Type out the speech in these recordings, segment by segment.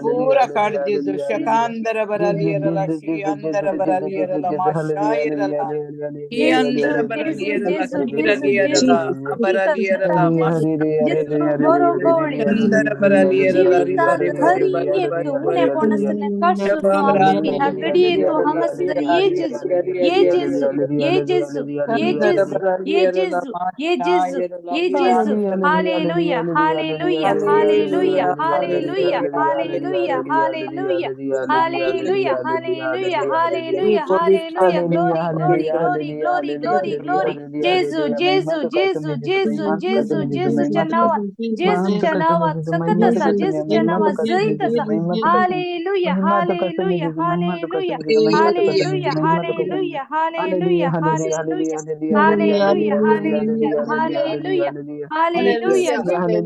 pura card Jesus shakandara baralierala shi andara baralierala mashayirala Jesus, yandara Jesus, baralierala Jesus, kira Jesus, lierala Jesus, abaralierala Jesus, Jesus, Gorogori, mashandara baralierala riba जीवितांत riba खरी riba riba एक riba उन्हें riba पणसने Yes, करसुनो आमची ह्या घडीये तो हंगसर ये जेजू ये जेजू ये जेजू ये जेजू ये जेजू ये जेजू ये जेजू hallelujah hallelujah hallelujah hallelujah hallelujah hallelujah hallelujah hallelujah hallelujah hallelujah glory glory glory glory glory glory जेजू जेजू जेजू जेजू जेजू जेजूच्या नावात जेजूच्या नावात सकत असा जेजूच्या नावात जैत असा hallelujah hallelujah hallelujah hallelujah hallelujah hallelujah hallelujah hallelujah hallelujah hallelujah hallelujah Jesus, Jesus,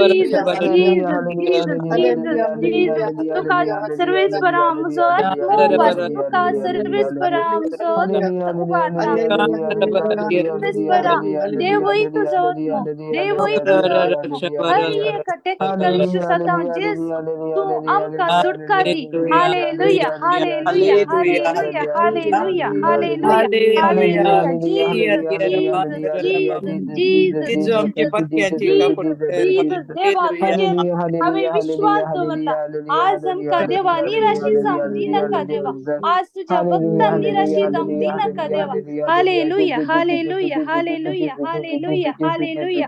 Jesus, Jesus, Jesus, Jesus, Jesus, Jesus. तुका सर्वेस्परामसोत मोंबत तुका सर्वेस्परामसोत उगाता सर्वेस्परा देवई तुझा आत्मा देवई तुझा आत्मा हर एक टेक्निकल इश्यू सता जेसु तू आमका सुटका दी hallelujah hallelujah hallelujah hallelujah hallelujah hallelujah Jesus Jesus Jesus Jesus Jesus Jesus Jesus देवा तुझे हमें विश्वास होता आज हमका देवा निराशी जाऊंदी नका देवा आज तुझ्या भक्ता निराशी जाऊंदी नका देवा hallelujah hallelujah hallelujah hallelujah hallelujah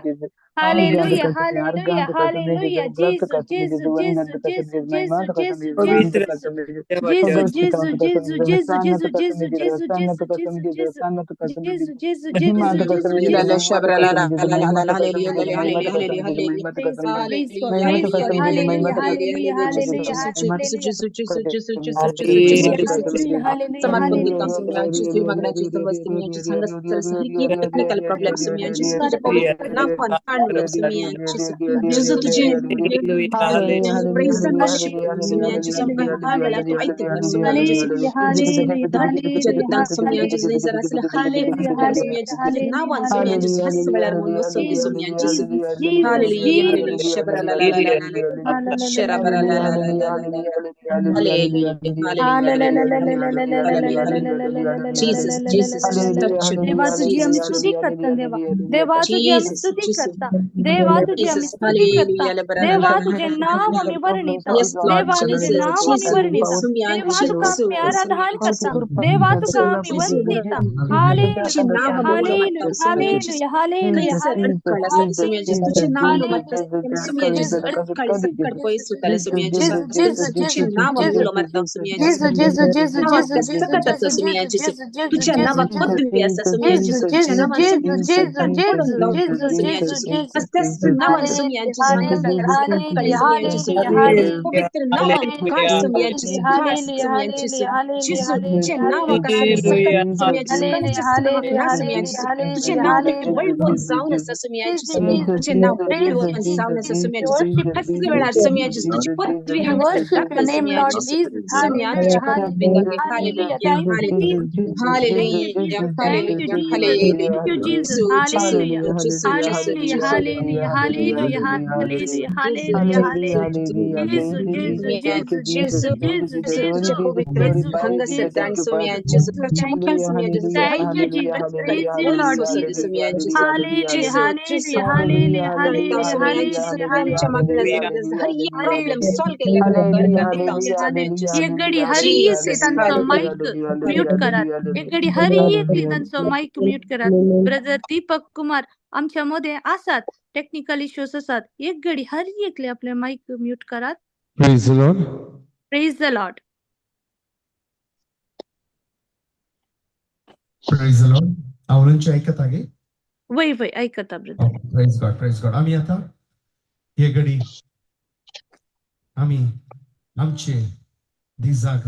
hallelujah hallelujah hallelujah Jesus Jesus Jesus Jesus Jesus Jesus पवित्र जीसस देवा Jesus, चरण Jesus, Jesus, Jesus, Jesus, Jesus, Jesus, Jesus, Jesus, Jesus, Jesus, Jesus, Jesus, Jesus, देवा Jesus. हallelujah Praise God, praise God, praise God. Hallelujah, hallelujah, hallelujah, hallelujah. Hallelujah, hallelujah, hallelujah. God, hallelujah, hallelujah, hallelujah, hallelujah. Hallelujah, hallelujah, hallelujah, hallelujah. Jesus, Jesus, Jesus, Jesus. देवा तुझी आम्ही स्तुती करता देवा देवा तुझी आम्ही स्तुती करता देवा तुझी आम्ही स्तुती करता देवा तुझे नाव आम्ही वर्णिता देवा तुझे नाव आम्ही वर्णिता देवा तुका आम्ही आराधन करता देवा तुका आम्ही Vandita hallelujah hallelujah hallelujah hallelujah hallelujah hallelujah Jesus, Jesus, Jesus, Jesus, Jesus, Jesus, Jesus, Jesus, Jesus, Jesus, Jesus, Jesus, Jesus, Jesus, Jesus. Jesus, Jesus, Jesus, Jesus, Jesus, Jesus, Jesus, Jesus. Hallelujah, hallelujah, hallelujah, hallelujah, hallelujah. hallelujah Hallelujah, hallelujah, hallelujah, hallelujah, hallelujah, hallelujah. Hallelujah, hallelujah, hallelujah, hallelujah, hallelujah. Jesus, Jesus, Jesus. Praise you, Jesus, Jesus. We worship you, Jesus, Jesus, Jesus. We worship your name, Lord Jesus. Hallelujah, hallelujah, hallelujah. Thank you, Jesus. Thank you, Jesus. Thank you, Jesus. Thank you, Jesus. Hallelujah. Hallelujah, hallelujah, hallelujah, hallelujah, hallelujah, hallelujah. Jesus, Jesus, Jesus, Jesus, Jesus, Jesus, Jesus, Jesus, thank you, Jesus. Praise you, Lord Jesus. Hallelujah, hallelujah, hallelujah, hallelujah, hallelujah, hallelujah. Hallelujah, hallelujah, hallelujah. एक घडी हर एक त्यांचं mic mute करा एक घडी हर एक त्यांचं mic mute करा ब्रदर दीपक कुमार आमच्या मध्ये असतात टेक्निकल इश्यूज असतात एक घडी हर एकले आपले माईक म्यूट करा Praise the Lord. Praise the Lord Praise the Lord. आवळूंची ऐकत आहे. वय वय ऐकता brother Praise God. Praise God. आम्ही आता हे घडी आम्ही आमचे दिजाग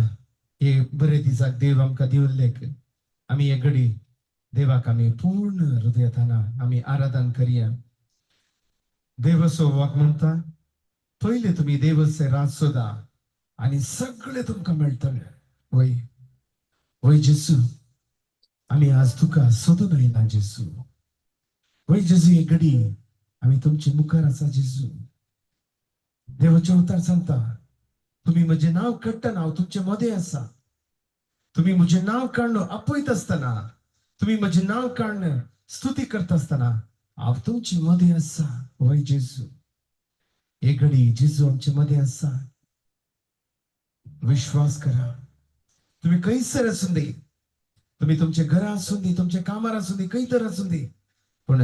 हे बरे दिजाग देव आमका दिवलेक आम्ही हे घडी देवाक आम्ही पूर्ण हृदयाताना आम्ही आराधन करूया. देवसो वाक म्हणता पहिले तुम्ही देवचे राज सोदा आणि सगळे तुमका मेळटले. वय वय जेसू आम्ही आज तुका सोदून येयला जेसू. वय जेसू हे घडी आम्ही तुमचे मुखार असा जेजू. देवाच्या उतार सांगता तुम्ही म्हणजे नाव काढताना हांव तुमचे मध्ये असा. तुम्ही म्हणजे नाव काढणं अपयत असताना, तुम्ही म्हणजे नाव काढणं स्तुती करत असताना हांव तुमचे मध्ये असा. होय जेजू, एक घडी जेजू आमच्या मध्ये असा. विश्वास करा. तुम्ही कैसर असून दे, तुम्ही तुमच्या घरा असून दे, तुमच्या कामार असून दे, काही तर असून दे, पण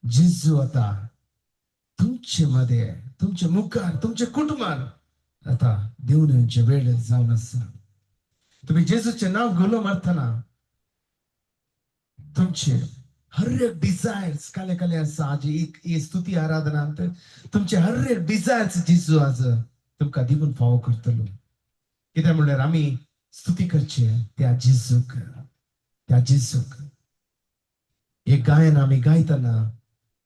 जेजू आता तुमचे मध्ये, तुमच्या मुखार, तुमच्या कुटुंबात आता देऊन येऊनच्या वेळ जाऊन असा. तुम्ही जेजूचे नाव गोलो मारताना तुमचे हर एक डिझायर्स काले काले असा. आज एक स्तुती आराधना अंतर तुमचे हर एक डिझायर्स जेजू आज तुमका दिवून फावो करतलो. कित्याक म्हणल्यार आम्ही स्तुती करचे त्या जेजूक, त्या जेजूक. एक गायन आम्ही गायताना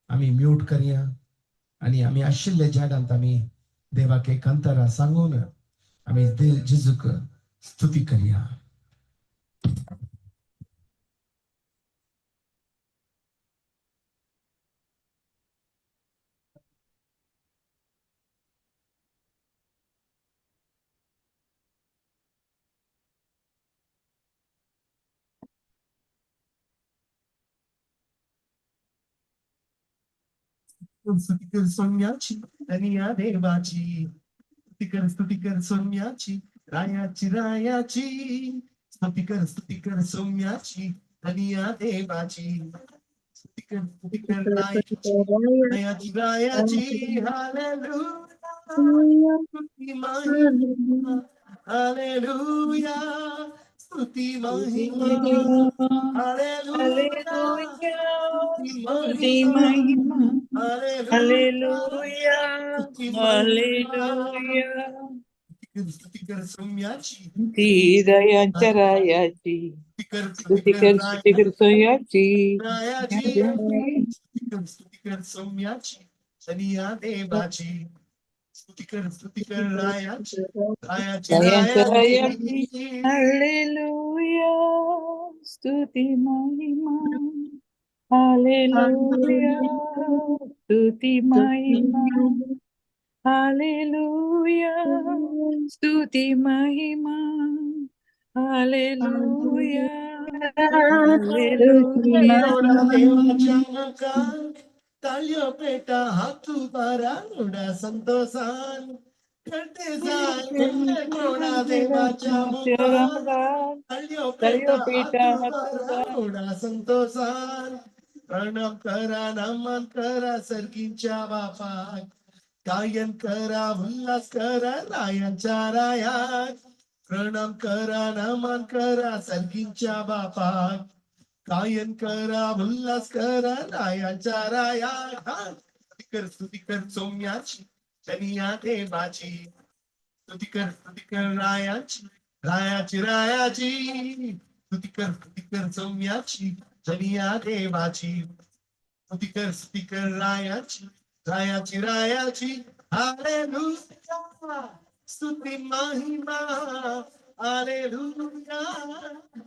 आम्ही म्यूट करूया आणि आम्ही आशिल्ल्या जागांत आम्ही देवाक एक अंतरा सांगून आम्ही जेजूक स्तुती करूया. स्तुती कर सोन्याची आणि या देवाची, स्तुती कर सोन्याची, रायाची रायाची. स्तुती कर सोन्याची आणि या देवाची. स्तुती कर रायाची, रायाची रायाची. हालेलुया, स्तुती महिमा. हालेलुया, स्तुती महिमा. हालेलुया, स्तुती महिमा. Hallelujah, hallelujah. स्तुती कर सोम्याची, ती दयांच्या रायाची, स्तुती कर सोयाची. रायाची. स्तुती कर सोम्याची आणि या देवाची. स्तुती कर रायाची, रायाची दयांच्या रायाची. रायाची. हालेलुया, स्तुती महिमा. हालेलुया, स्तुती महिमा. हालेलुया, स्तुती महिमा. Hallelujah, hallelujah. नोडा देवाच्या मुखार ताल्यो पेटा हातू बारा नोडा संतोषान करते जाय. नोडा देवाच्या मुखार ताल्यो पेटा हातू बारा नोडा संतोषान. प्रणव करा, नमन करा सर्गींच्या बापाक. गायन करा, उल्हास करा रायांच्या रायाक. प्रणव करा, नमन करा सर्गींच्या बापाक. गायन करा, उल्हास करा रायांच्या रायाक. स्तुती कर सोम्याची आणि या देवाची. स्तुती कर रायाची, रायाची रायाची. स्तुती कर सोम्याची आणि या देवाची. स्तुती कर रायाची, रायाची रायाची. हालेलुया, स्तुती महिमा. हालेलुया,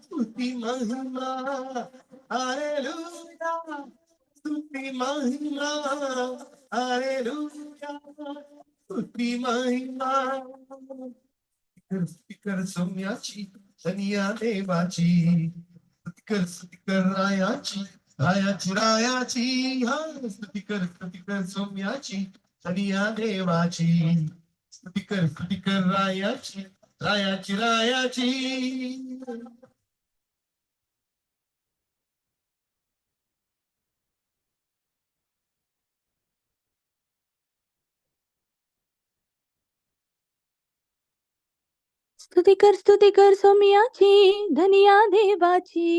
स्तुती महिमा. हालेलुया, स्तुती महिमा. हालेलुया, स्तुती महिमा. स्तुती कर सोम्याची आणि या देवाची. स्तुती कर रायाची, रायाची रायाची. स्तुती कर सोम्याची आणि या देवाची. स्तुती कर रायाची, रायाची रायाची. स्तुती कर सोम्याची, धनिया देवाची.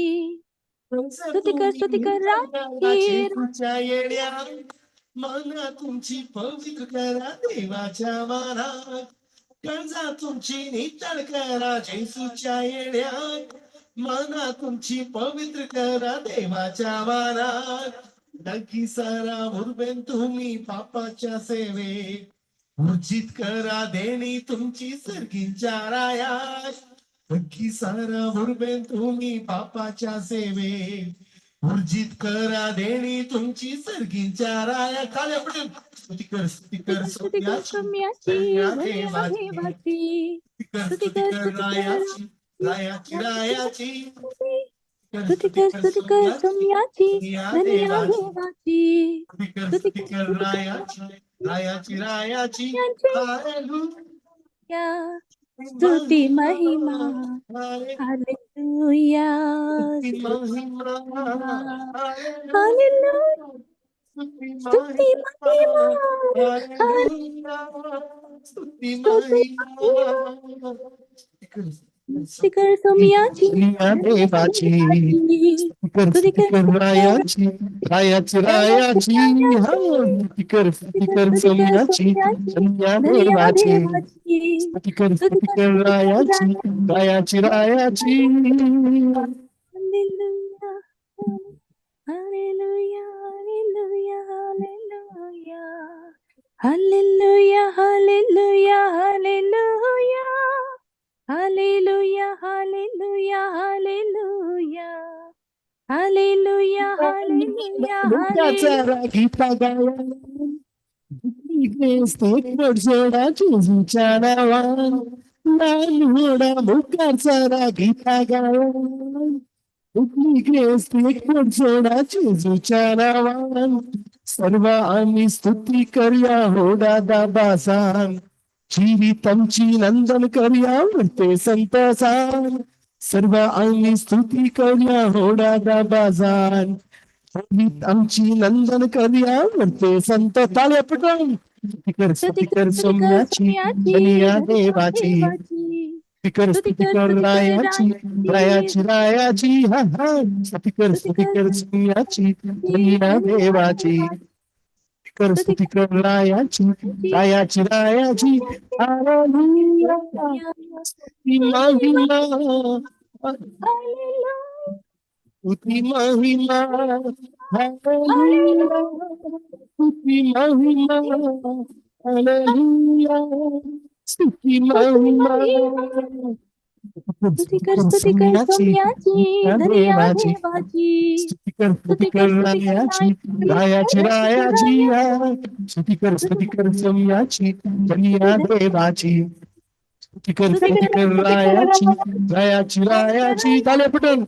स्तुती कर रायाची. तुमच्या येड्या मना तुमची पवित्र करा देवाच्या मानात. कर्जा तुमची नितळ करा जेसूच्या येड्यात. मना तुमची पवित्र करा देवाच्या मानात. नक्की सारा उर्बेन तुम्ही पापाच्या सेवेत. ऊर्जित करा देणी तुमची सर्गींच्या रायात. नक्की सारा उर्बेन तुम्ही पापाच्या सेवेत. ऊर्जित करा देणी तुमची सर्गीच्या राया खाली पटेल स्तुती कर सौम्याची धन्यदेवाची स्तुती कर रायाची रायाची स्तुती कर सौम्याची धन्यदेवाची स्तुती कर रायाची हालेलुया स्तुती महिमा हालेलुया हालेलुया स्तुती महिमा स्तुती कर सौम्याची देवाची स्तुती कर रायाची स्तुती कर सौम्याची धन्यदेवाची स्तुती कर रायाची hallelujah hallelujah hallelujah hallelujah hallelujah hallelujah hallelujah hallelujah hallelujah hallelujah hallelujah गीता गाया जोडा जेजूच्या नावान लाल घोडा मुखाचा गीता गाया जोडा जेजूच्या नावान सर्व आम्ही स्तुती करूया हो दादा बासान जीवितमची नंदन करूया म्हणते संत सान सर्व आम्ही स्तुती करूया हो दादा बाजान आमची नंदन करूया म्हणते संत ताळे पटवून स्तुती कर सौम्याची धन्यदेवाची स्तुती कर रायाची हा स्तुती कर सौम्याची धन्यदेवाची स्तुती कर रायाची हालेलुया स्तुती महिमा स्तुती महिमा हालेलुया स्तुती महिमा हालेलुया स्तुती महिमा स्तुती कर सौम्याची धन्यदेवाची स्तुती कर रायाची स्तुती कर सौम्याची धन्यदेवाची स्तुती कर रायाची ताले पटन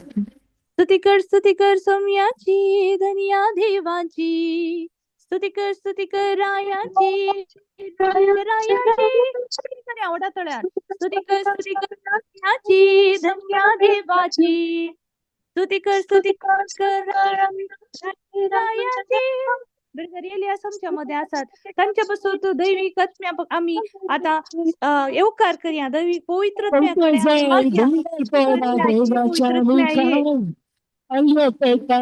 स्तुती कर सौम्याची धन्यदेवाची स्तुती कर रायाची आवडा तळ्यात स्तुती कर सौम्याची धन्यदेवाची स्तुती कर रायाची एलियास आमच्यामध्ये असतात त्यांच्यापासून तो दैविक आत्म्या आम्ही आता एवकार करूया दैविक पवित्र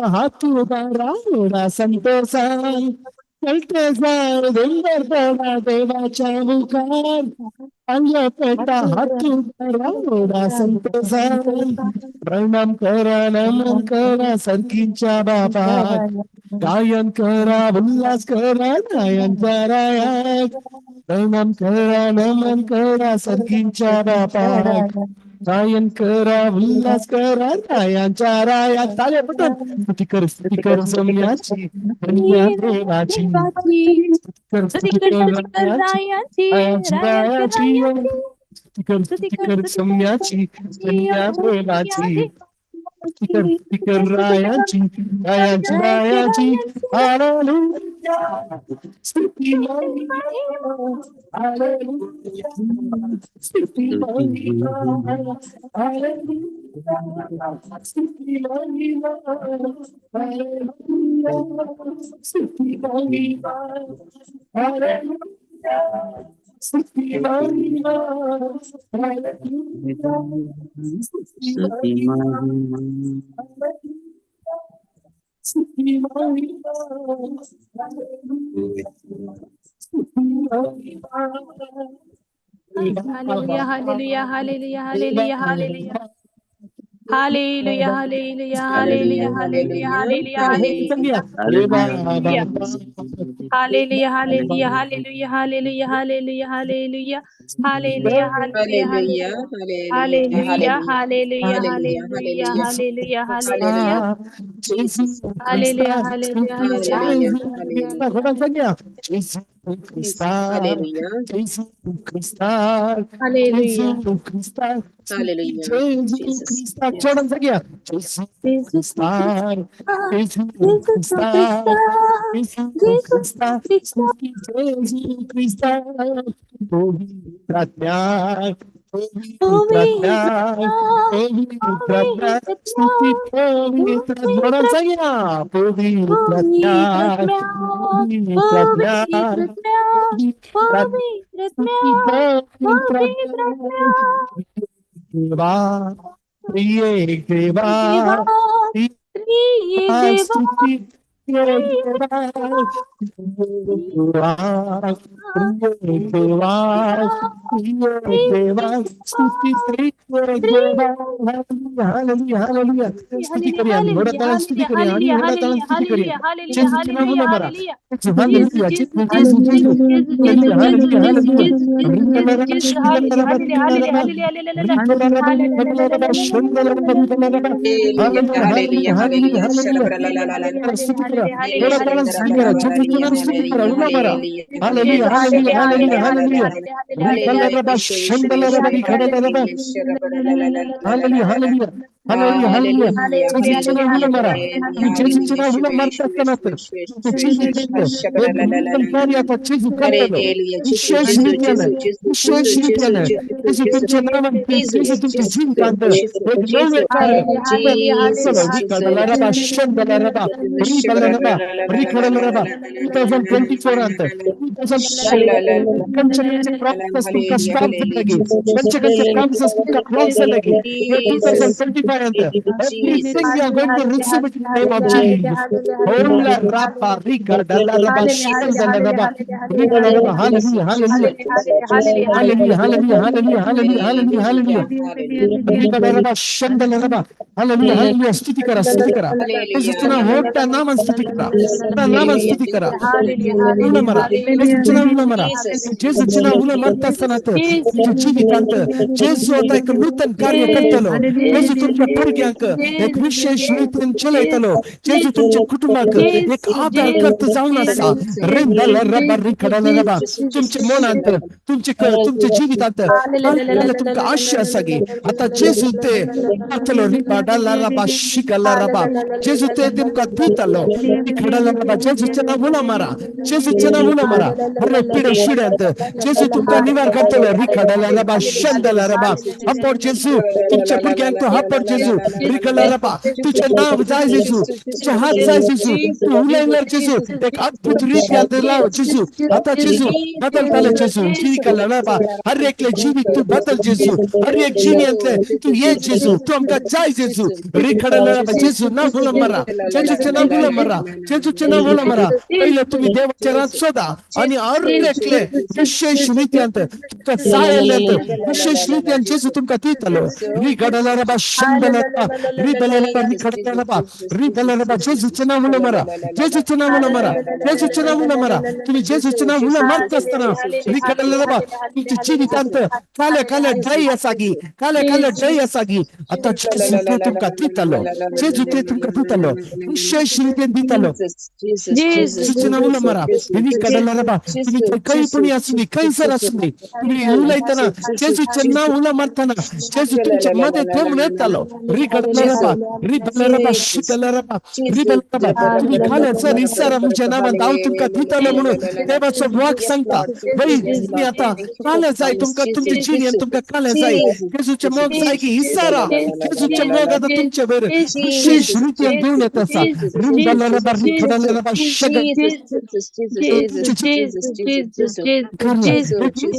हातुदारा संतोषान चलते जाण देवाच्या देवाच्या मुखार पेटा हातुदारा संतोषान प्रणाम करा नमन करा सरकीच्या बाबा गायन करा उल्हास करा गायनच्या रायात प्रणाम करा नमन करा सरकीच्या बाबा गायन करा उल्हास करा गायनच्या रायात ताले पटन स्तुती कर सौम्याची धन्यदेवाची स्तुती कर सौम्याची धन्यदेवाची स्तुती कर रायाची हालेलुया स्तुती महिमा हालेलुया स्तुती महिमा हालेलुया स्तुती महिमा हालेलुया स्तुती महिमा हालेलुया स्तुती महिमा हालेलुया स्तुती महिमा hallelujah hallelujah hallelujah hallelujah hallelujah Hallelujah, hallelujah, hallelujah, hallelujah, hallelujah, hallelujah. Hallelujah, hallelujah, hallelujah, hallelujah, hallelujah, hallelujah, hallelujah, hallelujah, Hallelujah, hallelujah, hallelujah, hallelujah, hallelujah, hallelujah, hallelujah, hallelujah, hallelujah, Jesus, hallelujah, hallelujah, hallelujah, hallelujah, hallelujah, hallelujah, Jesus, hallelujah, hallelujah. hallelujah, Jesus, yes, Jesus tu Cristo, Jesus tu Cristo, Jesus tu Cristo, पवित्र, पवित्र, पवित्र, पवित्र, पवित्र, पवित्र, पवित्र, देवा, त्रिएक देवा, त्रिएक देवा, स्तुती करूया आम्ही एवढा ताला स्तुती करूया आणि एवढा ताला स्तुती करूया जेजूची नाव मारा हालेलुया जेजू जेजू जेजू हालेलुया हालेलुया हालेलुया रिकला रबा शिकला रबा रिकला रबा रिकला रबा रिकला रबा शंदला रबा रिकला रबा hallelujah, hallelujah hallelujah, hallelujah hallelujah hallelujah, hallelujah shalabralalalala, स्तुती करा एवढा ताला Shandara स्तुती करा जेजू नाव स्तुती करा उला मारा हालेलुया हालेलुया हालेलुया हालेलुया रिकला रबा शंदला रबा रिकला रबा हालेलुया हालेलुया हालेलुया हालेलुया जेजूच्या नावाला मारा तुम्ही जेजूच्या नावाला मारता असताना तर तुमचं जेजू करतं एक नूतन कार्य आता जेजू करतं विशेष रीत्यानं विशेष रीत्यानं जेजू तुमच्या नावाने जेजू तुमच्या जीवितांत एक नवे कार्य करतं रिकाडला रबा शंदला रबा रिबला रबा रिखडला रबा 2024 अंत 2024 कंचे प्रॉमिसेस तुमका स्टॉप झाले कंचे प्रॉमिसेस तुमका क्लोज झाले ये 2025 अंत everything we are going to receive it in the name of Jesus. Hola rapa rica dalla raba shanda raba riba raba hallelujah hallelujah hallelujah hallelujah hallelujah hallelujah hallelujah hallelujah riba raba shanda raba hallelujah hallelujah स्तुति करा येशूचं नाव मोठ्या Naaman स्तुति करा त्या Naaman स्तुति करा उला मरा येशूचं नाव उला मरा येशूचं नाव उला मरता असताना तुमच्या जीवितांत येशू आता एक नूतन कार्य करतलो येशू तुमच्या पुरग्यांक एक विशेष रीतीन चलयतलो येशू तुमच्या कुटुंबाक एक आधार करत जाऊन असा रेंदल रबा रिखडल रबा तुमच्या मनांत तुमच्या जीवितांत तुमका आशा सगे आता येशू ते अतलो रिबाडला रबा शिकला रबा येशू ते तुमका दितलो रिखडल रबा येशूचं नाव उला मारा येशूचं नाव उला मारा अरे पिढे शिड्यांत येशू तुमका निवार करतलो रिखडल रबा शंदल रबा अपोर येशू तुमच्या पुरग्यांक तो हपर येशू रिखडल रबा तुझे नाव जाय येशू तुझे हात जाय येशू तू उलैलर येशू एक अद्भुत रीत्यां लाव येशू आता येशू बदल ताले येशू रिखडल रबा हर एकले जीवित तू बदल येशू हर एक जीवियांतले तू ये येशू तू आमका जाय येशू रिखडल रबा येशू नाव बोला मरा येशूचे नाव बोला मरा येशूचे नाव बोला मरा पहिले तुम्ही देवाचे राज शोधा आणि हर एकले विशेष रीत्यांत तुमका जायलेत विशेष रीत्यां येशू तुमका दितलो रिखडल रबा शंदल रबा रिबल रबा रिखडल रबा रिबल रबा येशूचे नाव बोला मरा येशूचे नाव बोला मरा येशूचे नाव बोला मरा तुम्ही येशूचे नाव बोला मारत असताना रिखडल रबा तुमच्या जीवितांत काले ड्राई असागी काले ड्राई असागी आता येशू ते तुमका दितलो येशू ते तुमका दितलो विशेष रीतीन दितलो येशूचे नाव बोला मरा रिखडल रबा तुम्ही काही पण असुनी काही सर असुनी तुम्ही उलैतना येशूचे नाव बोला मारताना येशू तुमच्या मध्ये थेंबून येतलो रिखडल रबा रिबल रबा शिकल रबा रिबल रबा तुम्ही खाले सर इसारा मुझ्या नावात दाव तुमका दितलो म्हणून देवाचं वाक सांगता बाई तुम्ही आता काले जाय तुमका तुमची जीवन तुमका काले जाय येशूचे मोग जाय की इसारा येशूचे मोग आता तुमच्या वर विशेष रीतीने देऊन येत असा रिबल रबा रिखडल रबा शगल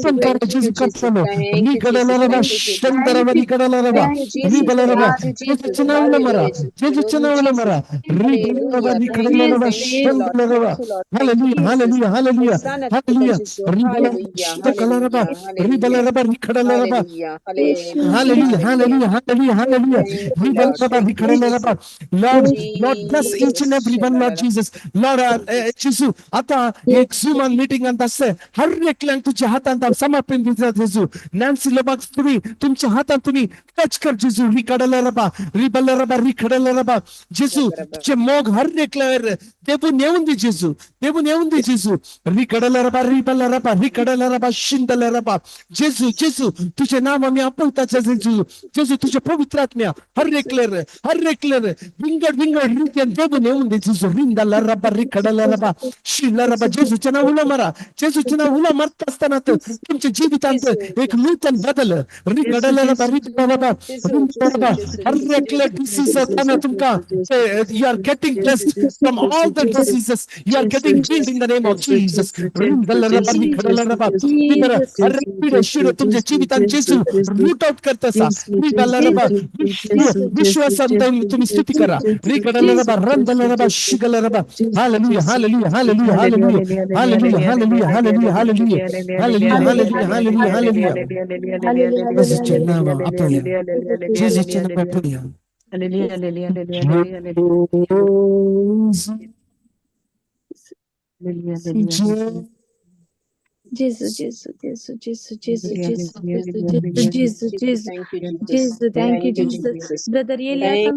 पण कार्य जेजू करतलो रिखडल रबा शंदर रबा रिखडल रबा रिबल रबा येशूचं नाव न मरा येशूचं नाव न मरा रिबल रबा रिखडल रबा शंदर रबा हालेलुया हालेलुया हालेलुया हालेलुया रिबल शंदर रबा रिखडल रबा hallelujah hallelujah hallelujah hallelujah Lord, bless each and every one, Lord Jesus. Lord, Jesus, आता एक Zoom मीटिंग अंत असते हर एकल्यान तुझ्या हातात समर्पण देतात जेजू. नॅन्सी लबाग तुम्ही तुमच्या हातात तुम्ही टच कर जेजू. रिकडला रबा जेजू तुझे मोग हर एकल्यावर देवून येऊन दे जेजू. देवून येऊन दे जेजू. रिकडला रबा शिंदला रबा जेजू. तुझे नाम आम्ही आपवताच्या जेजू. जेजू तुझ्या पवित्र आत्म्या हर एकler विंगड रित्या देवून येऊन दे जेजू. रिंदाला रबा रिकडला रबा शिला रबा जेजूच्या नावाला मारा. जेजूच्या नावाला मारत असताना तुमच्या जीवितांत एक नूतन बदल रिकडला रबा हर एकler disease असताना तुमका you are getting blessed from all the diseases. You are getting healed in the name of Jesus. रिंदाला रबा रिकडला रबा हर पीडा शिर तुमच्या जीवितांत जेजू रूट आउट करत असा. रिंदाला रबा विश्वासांत तुम्ही स्तुती करा. रिकडला रबा रंदाला रबा शिगला रबा. Hallelujah hallelujah hallelujah hallelujah hallelujah hallelujah hallelujah hallelujah hallelujah hallelujah hallelujah hallelujah जेजूच्या नावात आपल्या जेजूच्या नावात आपल्या Jesus. Thank you, Jesus. Brother Elias,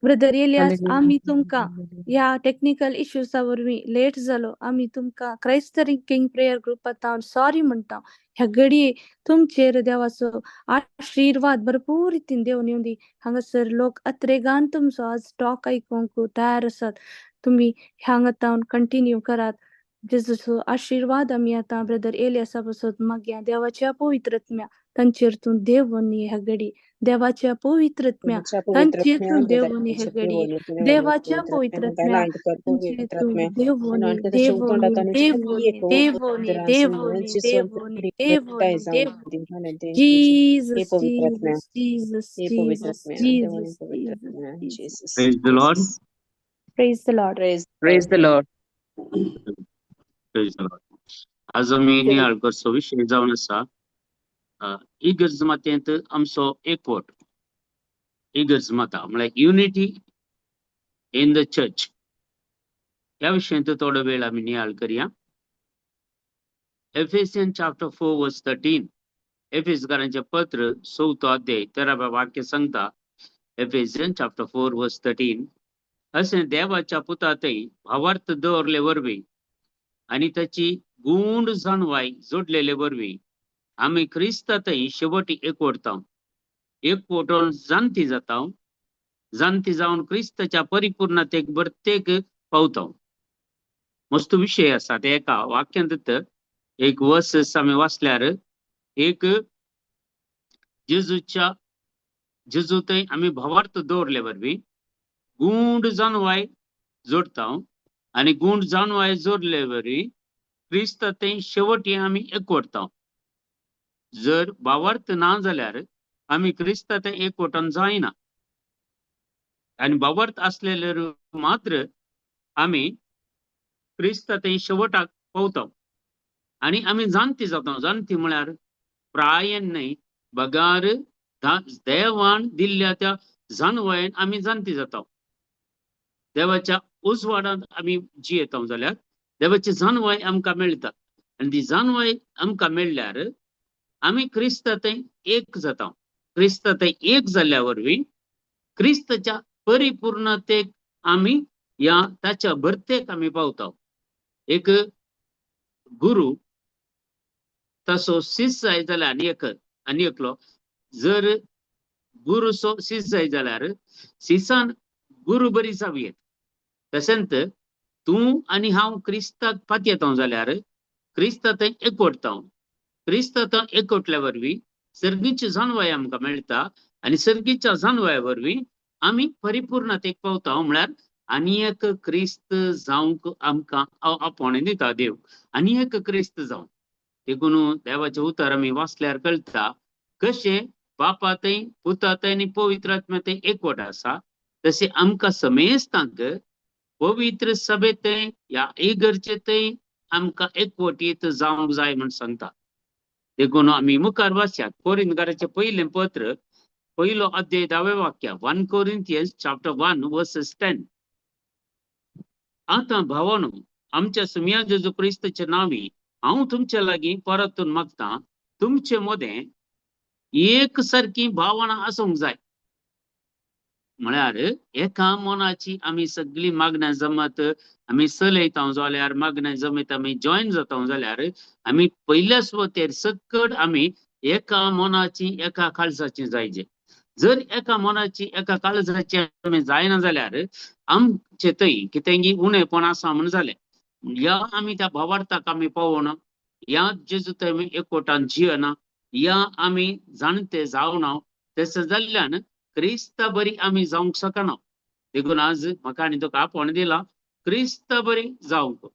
brother Elias, आम्ही तुमका या टेक्निकल इश्यूसावर लेट झालो. आम्ही तुमका क्राइस्ट किंग प्रेयर ग्रुपात सॉरी म्हणता. ह्या घडी तुमचेर देवाचो आशीर्वाद भरपूर रितीन देऊन येऊन दी. हांगासर लोक अत्रेगान तुमचो आज टॉक ऐकूंक तयार आसात. तुम्ही हांगा कंटिन्यू करात. जेजूचो आशीर्वाद आम्ही आता ब्रदर एलियासा पासून मागया. देवाच्या पवित्रत्म्या तांचेरतून देवनी ह्या घडी. देवाच्या पवित्रत्म्या तांचेरतून देवनी ह्या घडी. देवाच्या पवित्रत्म्या तांचेरतून देवनी देवनी देवनी देवनी देवनी देवनी देवनी देवनी. Jesus Jesus Jesus Jesus Jesus. Praise the Lord. Praise the Lord. Praise the Lord. Praise the Lord. आज आम्ही नियाळ करसो विषय जावन आसा इगर्ज मातेंत आमचो एकवट. इगर्ज माता म्हळ्यार युनिटी इन द चर्च. या विशयांत थोडो वेळ आम्ही नियाळ करूया. एफेसियन चॅप्टर 4 वर्स 13. एफेसकारांचे पत्र 4 अध्याय 13 वाक्य सांगता. एफेसियन चॅप्टर 4 वर्स 13. असे देवाच्या पुतातही भावार्थ दवरले वरवी आणि त्याची गूढ जाणवाय जोडलेले वरवी आम्ही ख्रिस्तातही शेवटी एकवटता. एकवटून जाणती जाता. जाणती जाऊन ख्रिस्ताच्या परिपूर्णतेक प्रत्येक पावता. मस्त विषय असा. ते एका वाक्यांत एक वर्स आम्ही वाचल्यार एक जेजूतही आम्ही भावार्थ दवरले वरवी गूढ जाणवाय जोडता आणि गूढ जाणवाय जोडले वरवी ख्रिस्तातही शेवटी आम्ही एकवटता. जर भावार्थ ना जाल्यार आम्ही ख्रिस्तात एकवटन जायना. आणि भावार्थ असलेले मात्र आम्ही ख्रिस्तात शेवटाक पावता. आणि आम्ही जाणती जाता. जाणती म्हळ्यार प्रायन नाही बगार देवान दिल्ल्या त्या जाणवायेन आम्ही जाणती जाता. देवाच्या उजवाडात आम्ही जियेता जाल्यार देवाची जाणवाय आमकां मेळटा. आणि ती जाणवाय आमकां मेळ्ळ्यार आम्ही ख्रिस्तात एक जाता. ख्रिस्तात एक जाल्ल्या वरवीं ख्रिस्ताच्या परिपूर्णतेक आम्ही या त्याच्या भरतेक आम्ही पावता. एक गुरु तसो शिष्य जाय जाल्यार आनी एकलो जर गुरुचो शिष्य जाय जाल्यार शिष्यान गुरु बरी जावयेत. तशेंच तूं आनी हांव क्रिस्ताक पात येता जाल्यार क्रिस्तात एकवटता. क्रिस्तात एकवटल्या वरवीं सर्गीची जाणवाय आमकां मेळटा. आणि सर्गीच्या जाणवाय वरवीं आमी परिपूर्णतेक पावता. म्हळ्यार आनी एक क्रिस्त जावंक आमकां आपोवणे दिता देव. आनी एक क्रिस्त जावं. देखून देवाचें उतर आमी वाचल्यार कळटा कशें बापातय पुतातय आनी पवित्र आत्म्यातय एकवट आसा. तशें आमकां समेस्तांक पवित्र सभेतय या इगर्जेतय आमकां एकवटीत जावंक जाय म्हण सांगता. देखून आम्ही मुखार वाचयात कोरिंथकाराचे पहिले पत्र पहिलो अध्याय 10वें वाक्य 1 Corinthians chapter 1 verses 10. आता भावानो आमच्या सुमिया जेजू क्रिस्तच्या नावी हांव तुमच्या लागी परतून मागता तुमचे मध्ये एकसारखी भावना असूंक जाय. म्हळ्यार एका मनाची आम्ही सगळी मागण्या जमत आम्ही चलयता जाल्यार मागण्या जमत आम्ही जॉईन जाता जाल्यार आम्ही पयल्या सुवातेर सकट आम्ही एका मनाची एका काळजाची जायचे. जर एका मनाची एका काळजाची आम्ही जायना जाल्यार आमचे थंय कितेंगी उणेपण आसा म्हण जालें. या आम्ही त्या भावार्थाक आम्ही पावना, या जेजू थंय आमी एकवटान जियना, या आम्ही जाणते जावना. तसं जाल्ल्यान क्रिस्ता बरी आम्ही जावंक शकना. देखून आज म्हाका आनी तुका आपण दिला क्रिस्ता बरी जावंक.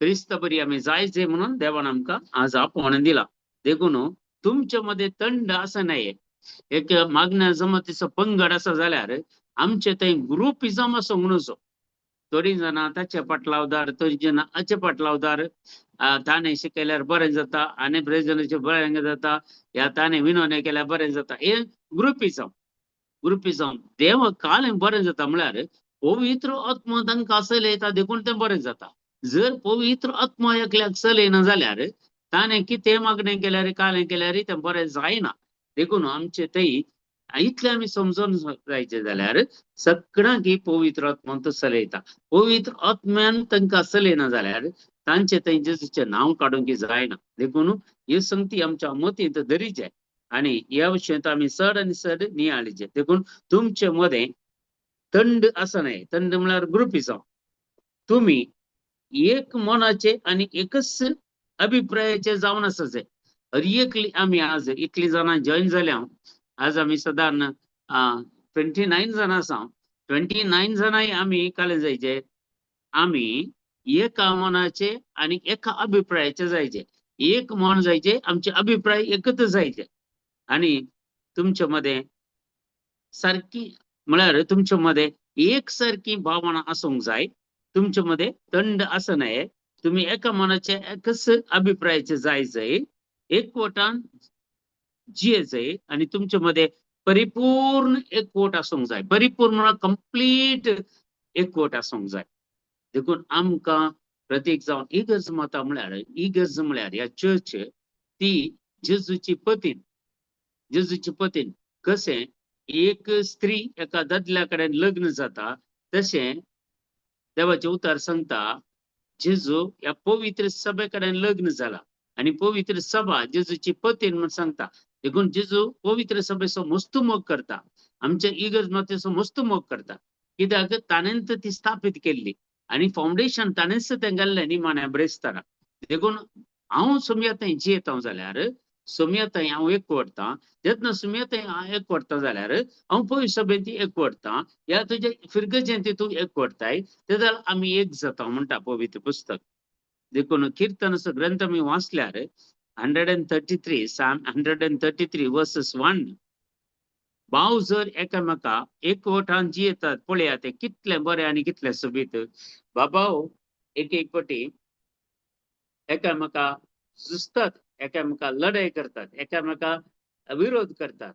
क्रिस्ता बरी आम्ही जायचे म्हणून देवान आमकां आज आपण दिला. देखून तुमच्या मध्ये तंड असा नाही, एक मागण्या जमतीचो पंगड असा जाल्यार आमचे थंय ग्रुपिझम असो म्हणूचो. थोडी जाणां ताचे पाटलावदार, थोडी जाणां हाचे पाटलावदार. ताणे शिकयल्यार बरें जाता, आनी ब्रेजनाचे बरें जाता, या ताणे विनोने केल्यार बरें जाता. हे ग्रुपिझम देव कालें बरें जाता म्हळ्यार पवित्र आत्मा तांकां चलयता देखून तें बरें जाता. जर पवित्र आत्मा एकल्याक चलयना जाल्यार ताणें कितें मागणें केल्यार कालें केल्यार तें बरें जायना. देखून आमचे थंय इतलें आमी समजून जायचे जाल्यार सगळ्यांक ही पवित्र आत्मा तो चलयता. पवित्र आत्म्यान तांकां चलयना जाल्यार तांचे थंय जेजूचें नांव काडूंक जायना. देखून ह्यो संगती आमच्या मतींत धरीचे आनी ह्या विशयांत आमी चड आनी चड नियाळीचे. देखून तुमचे मध्ये तंड आसा न्हय, तंड म्हळ्यार ग्रुपिझम. तुम्ही एक मनाचे आनी एकच अभिप्रायाचे जावन आसाचे. हर एकली आमी आज इतली जाणां जॉईन जाल्या. आज आमी सादारण 29 जाणां आसा. 29 जाणांय आमी काले जायचे, आमी एका मनाचे आनी एका अभिप्रायाचे जायचे. एक मन जायचे, आमचे अभिप्राय एकच जायचे. आणि तुमच्या मध्ये सारखी म्हळ्यार तुमच्या मध्ये एकसारखी भावना असूंक जाय. तुमच्या मध्ये तंड असं नये. तुम्ही एका मनाचे एकच अभिप्रायाचे जायचंय, एकवटान जियेचंय आणि तुमच्या मध्ये परिपूर्ण एकवट असूंक जाय. परिपूर्ण कंप्लीट एकवट असूंक जाय. देखून आमकां प्रत्येक जावन इगर्ज माता म्हळ्यार ह्या चर्च ती जेजूची पतीन. जेजूची पतीन कशें एक स्त्री एका दादल्या कडेन लग्न जाता तशें देवाचे उतार सांगता जेजू ह्या पवित्र सभे कडेन लग्न जाला आणि पवित्र सभा जेजूची पतीन म्हणून सांगता. देखून जेजू पवित्र सभेचो मस्त मोग करता, आमच्या इगर्ज मातेचो मस्त मोग करता. कित्याक ताणेंच ती स्थापीत केल्ली आणि फाउंडेशन ताणेंच तें घाल्लें निमाण्या ब्रेस्ताराक. देखून हांव सुमयाताय जियेता जाल्यार सुमयाताय हांव एकवडता. जेन्ना सुमयाताय हांव एकवडता जाल्यार हांव पवित्र सभेन ती एकवडता. या तुजे फिरगेचें तितून एकवडताय ते जाल्यार आमी एक जाता म्हणटा पवित्र पुस्तक. देखून कीर्तनाचो ग्रंथ आमी वाचल्यार 133 Psalm 133 verses 1. भाव जर एकामेका एकवटान जियेतात पळयात ते कितले बरें आनी कितले सोबीत. बाबाओ एक पटी एकामेका झुजतात, एकामेका लढाई करतात, एकामेका विरोध करतात.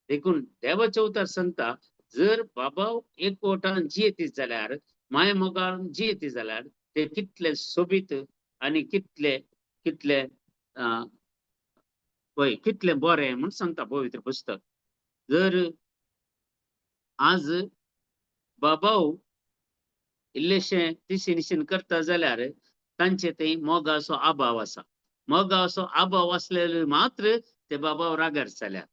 देखून देवाचे उतार सांगता जर बाबाओ एकवटान जियेती जाल्यार माय मोगान जियेती जाल्यार ते कितले सोबीत आणि कितले कितले कितले बरें म्हणून सांगता पवित्र पुस्तक. जर आज बाबाओ इल्लेशें तिशीनिशीन करता जाल्यार तांचे थंय मोगाचो अभाव आसा. मोगाचो अभाव आसलेले मात्र ते बाबाओ रागार जाल्यात.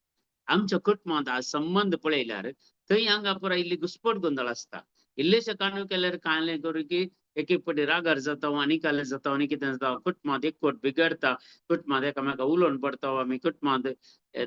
आमच्या कुटुंबांत आज संबंध पळयल्यार थंय हांगा पुरा इल्ली घुसपट गोंदळ आसता. इल्लेशें काणू केल्यार कांय करूं की एक पटी रागार जाता आनी काले जाता आनी कितें जाता. कुटुंबांत एकवट बिगडता, कुटुंबांत एकामेका उलोवन पडता. आमी कुटुंबांत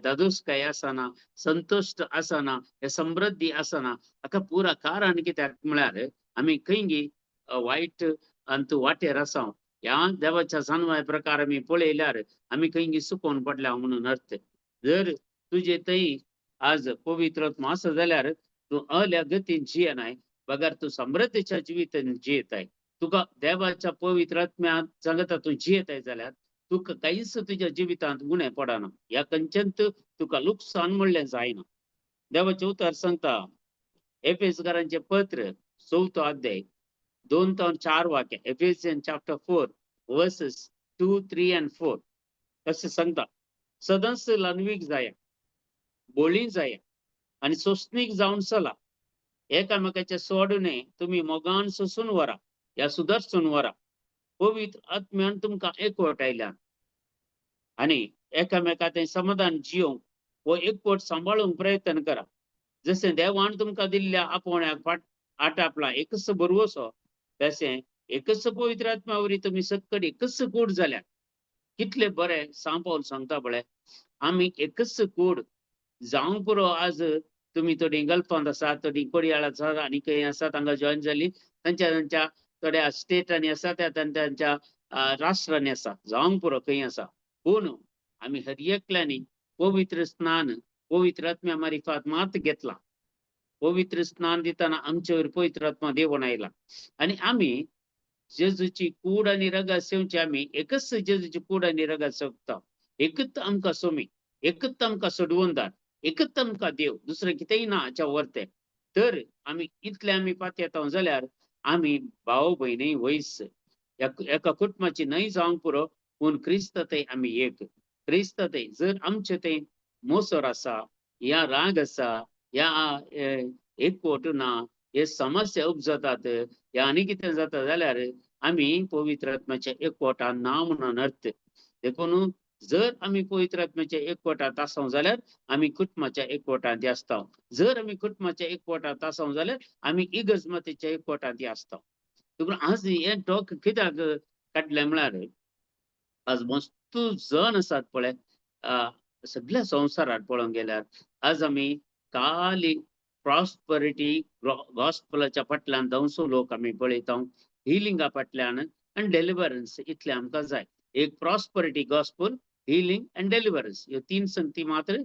दादोसकाय आसना, संतोष आसना, समृद्धी आसना. हाका पुरा कारण कित्याक म्हळ्यार आमी खंयी वायट अंत वाटेर आसा. ह्या देवाच्या जानवाय प्रकार आमी पळयल्यार आमी खंयी सुकोवन पडल्या म्हणून अर्थ. जर तुजे थंय आज पवित्र आत्मा आसा जाल्यार तूं अल्या गतीन जियेनाय, बगर तूं समृद्धीच्या जिवितान जियेताय. तुका देवाच्या पवित्र आत्म्या सांगता तूं जियेताय जाल्यार तुका काहीच तुझ्या जिवितांत उणे पडना ह्या खंयच्यान तुका लुकसाण म्हणलें जायना. देवाचे उतर सांगता एफेसकारांचे पत्र 4थो अध्याय 2 ते 4 वाक्य. एफेसियन चॅप्टर 4 वर्सेस 2, 3 and 4 असे सांगता. सदस लान्विक जाया, बोळी जाया आणि सोसनीक जावन चला. एकामेकाचे सोडणे तुम्ही मोगान सोसून वरा या सुदर्शन वरा. पवित्र आत्म्यान तुमका एकवटायल्यान आणि एकामेकाचे समाधान जिवंक व एकवट सांभाळूंक प्रयत्न करा. जसे देवान तुमका दिल्ल्या आपोवण्याक आटापला एकच बरवसो तसे एकच पवित्र आत्म्यावरी तुम्ही सक्कड एकच कूड जाल्या. कितले बरे सांपावल सांगता पळय. आम्ही एकच कूड जावंक पुरो. आज तुम्ही थोडी गल्फांत आसात, थोडी कोडयाळ आसात आणि काही आसात हांगा जॉईन जाली. त्यांच्या थोड्या स्टेटांनी आसात, त्यांच्या राष्ट्रांनी आसात. जावंक पुरो खंय आसा. पूण आम्ही हर एकल्यानी पवित्र स्नान पवित्र आत्म्या मार्फत मात घेतला. पवित्र स्नान दिताना आमच्यावर पवित्र आत्मा देवून आयला आणि आम्ही जेजूची कूड आणि रगत सेवची. आम्ही एकच जेजूची कूड आणि रगत सेवता. एकच आमका सोमी, एकच आमका सोडवूनदार, एकच आमका देव, दुसरं कितेंय ना हाच्या वर्ते. तर आम्ही इतले आम्ही पात येता जाल्यार आम्ही भाव भयणी वयस एका कुटुंबाची न्हय जावंक पुरो. पूण क्रिस्त ते आम्ही एक. क्रिस्त ते जर आमचे ते मोसोर आसा, या राग आसा, या एकवट ना, हे समस्या उपजतात, या आनी कितें जाता जाल्यार आम्ही पवित्र आत्म्याच्या एकवटान ना म्हणून अर्थ. देखून जर आम्ही पवित्र आत्म्याच्या एकवटात आसा जाल्यार आम्ही कुटुंबाच्या एकवटांत आसता. जर आम्ही कुटुंबाच्या एकवटात आसा जाल्यार आम्ही इगर्जमतीच्या एकवटांत आसता. देखून आज हे टॉक कित्याक काडलें म्हळ्यार आज मस्त जण आसात पळय सगळ्या संवसारात पळोवंक गेल्यार. आज आम्ही खाली प्रॉस्परिटी गॉस्पलाच्या फाटल्यान दोनसो लोक आम्ही पळयता. हिलिंगा फाटल्यान आनी डेलिव्हरन्स इतले आमकां जाय. एक प्रॉस्परिटी गॉस्पल, हिलिंग आनी डेलिव्हरन्स ह्यो 3 संगती मात्र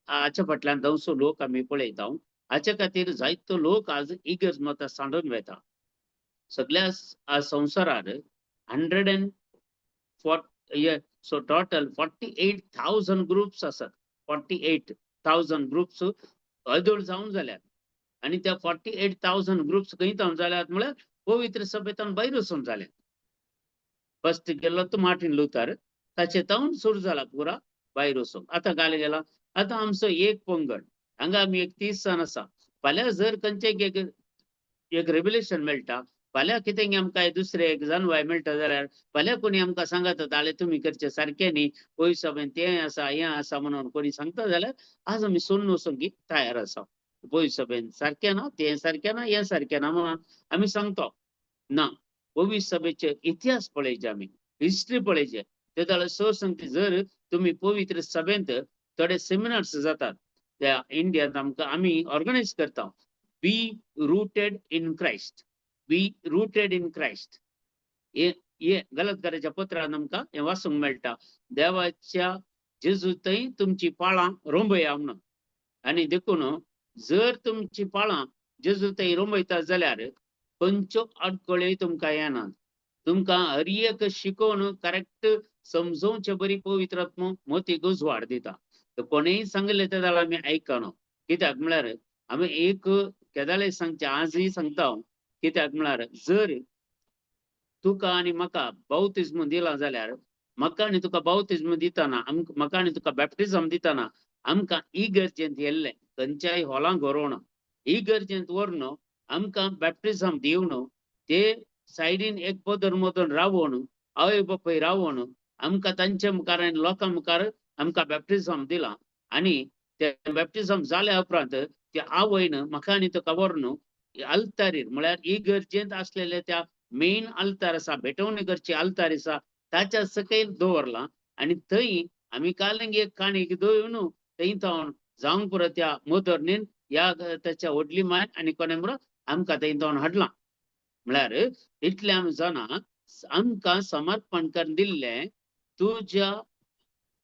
हाच्या फाटल्यान दोनसो लोक आम्ही पळयता. हाच्या खातीर जायतो लोक आज इगर्ज सांडून वेता. सगळ्या संवसारात 140 सो टोटल 48,000 ग्रुप्स आसात. 48,000 ग्रुप्स अदोळ जावन जाल्यात आणि त्या 48,000 ग्रुप्स खंय जावन जाल्यात म्हळ्यार पवित्र सभेतून भायर वचून जाल्यात. फर्स्ट गेलो तो मार्टिन लुथर, ताचे तावन सुरू जाला पुरा भायर वचून. आतां घाल गेला. आतां आमचो एक पंगड हांगा आमी एक 30 जाण आसा. फाल्यां जर खंयचे एक रेव्युलेशन मेळटा, फाल्यां कितें आमकां दुसरे एक जानवाय मेळटा जाल्यार फाल्यां कोणी आमकां सांगता ताले तुमी करचे सारखे न्ही, पयस सभेन तें आसा हें आसा म्हणून कोणी सांगता जाल्यार आज आमी सोडून वचूंक तयार आसा. पयस सभेन सारखें ना, तें सारखें ना, हें सारखें ना म्हणून आमी सांगता. ना, पवित्र सभेचे इतिहास पळयचे, आमी हिस्ट्री पळयचे. ते जाल्यार सरसंगती जर तुम्ही पवित्र सभेंत थोडे सेमिनार्स जातात त्या इंडियांत आमकां आमी ऑर्गनायज करता. Be rooted in Christ, be rooted in Christ. हे गलतकाराच्या पत्रान आमकां हे वाचूंक मेळटा. देवाच्या जेजूतय तुमची पाळां रोंबया म्हणून. आनी देखून जर तुमची पाळां जेजूतय रोंबयता जाल्यार खंयच्यो अडखळ्योय तुमकां येनात. तुमकां हर एक शिकोवन करेक्ट समजोवचे बरी पवित्र आत्मो मोती उजवाड दिता. कोणेय सांगले ते जाल्यार आमी आयकना. कित्याक म्हळ्यार आमी एक केदाळे सांगचे आजय सांगता. कित्याक म्हळ्यार जर तुका आनी म्हाका बावतिस्म दिला जाल्यार म्हाका आनी तुका बावतिस्म दिताना म्हाका आनी तुका बॅप्टिझम दिताना आमकां इगर्जेंत येल्ले खंयच्याय हॉलांक व्हरोना. इगर्जेंत व्हरून आमकां बॅप्टिझम दिवन ते सायडीन एक पदर मदन रावून आवय बापूय रावून आमकां तांच्या मुखार आनी लोकां मुखार आमकां बॅप्टिझम दिला. आनी ते बॅप्टिझम जाल्या उपरांत त्या आवयन म्हाका आनी तुका व्हरून अल्तारीर म्हळ्यार इगर्जेंत आसलेले त्या मेन अल्तार आसा, भेटवणी करची अल्तार आसा, ताच्या सकयल दवरला. आनी थंय आमी कालिंग एक काणीक दवरून थंय थावन जावंक पुरो त्या मोदरणीन या त्याच्या व्हडली माय आनी कोणे बरो आमकां थंय थावन हाडला. म्हळ्यार इतले आमी जाणां आमकां समर्पण करून दिल्ले तुज्या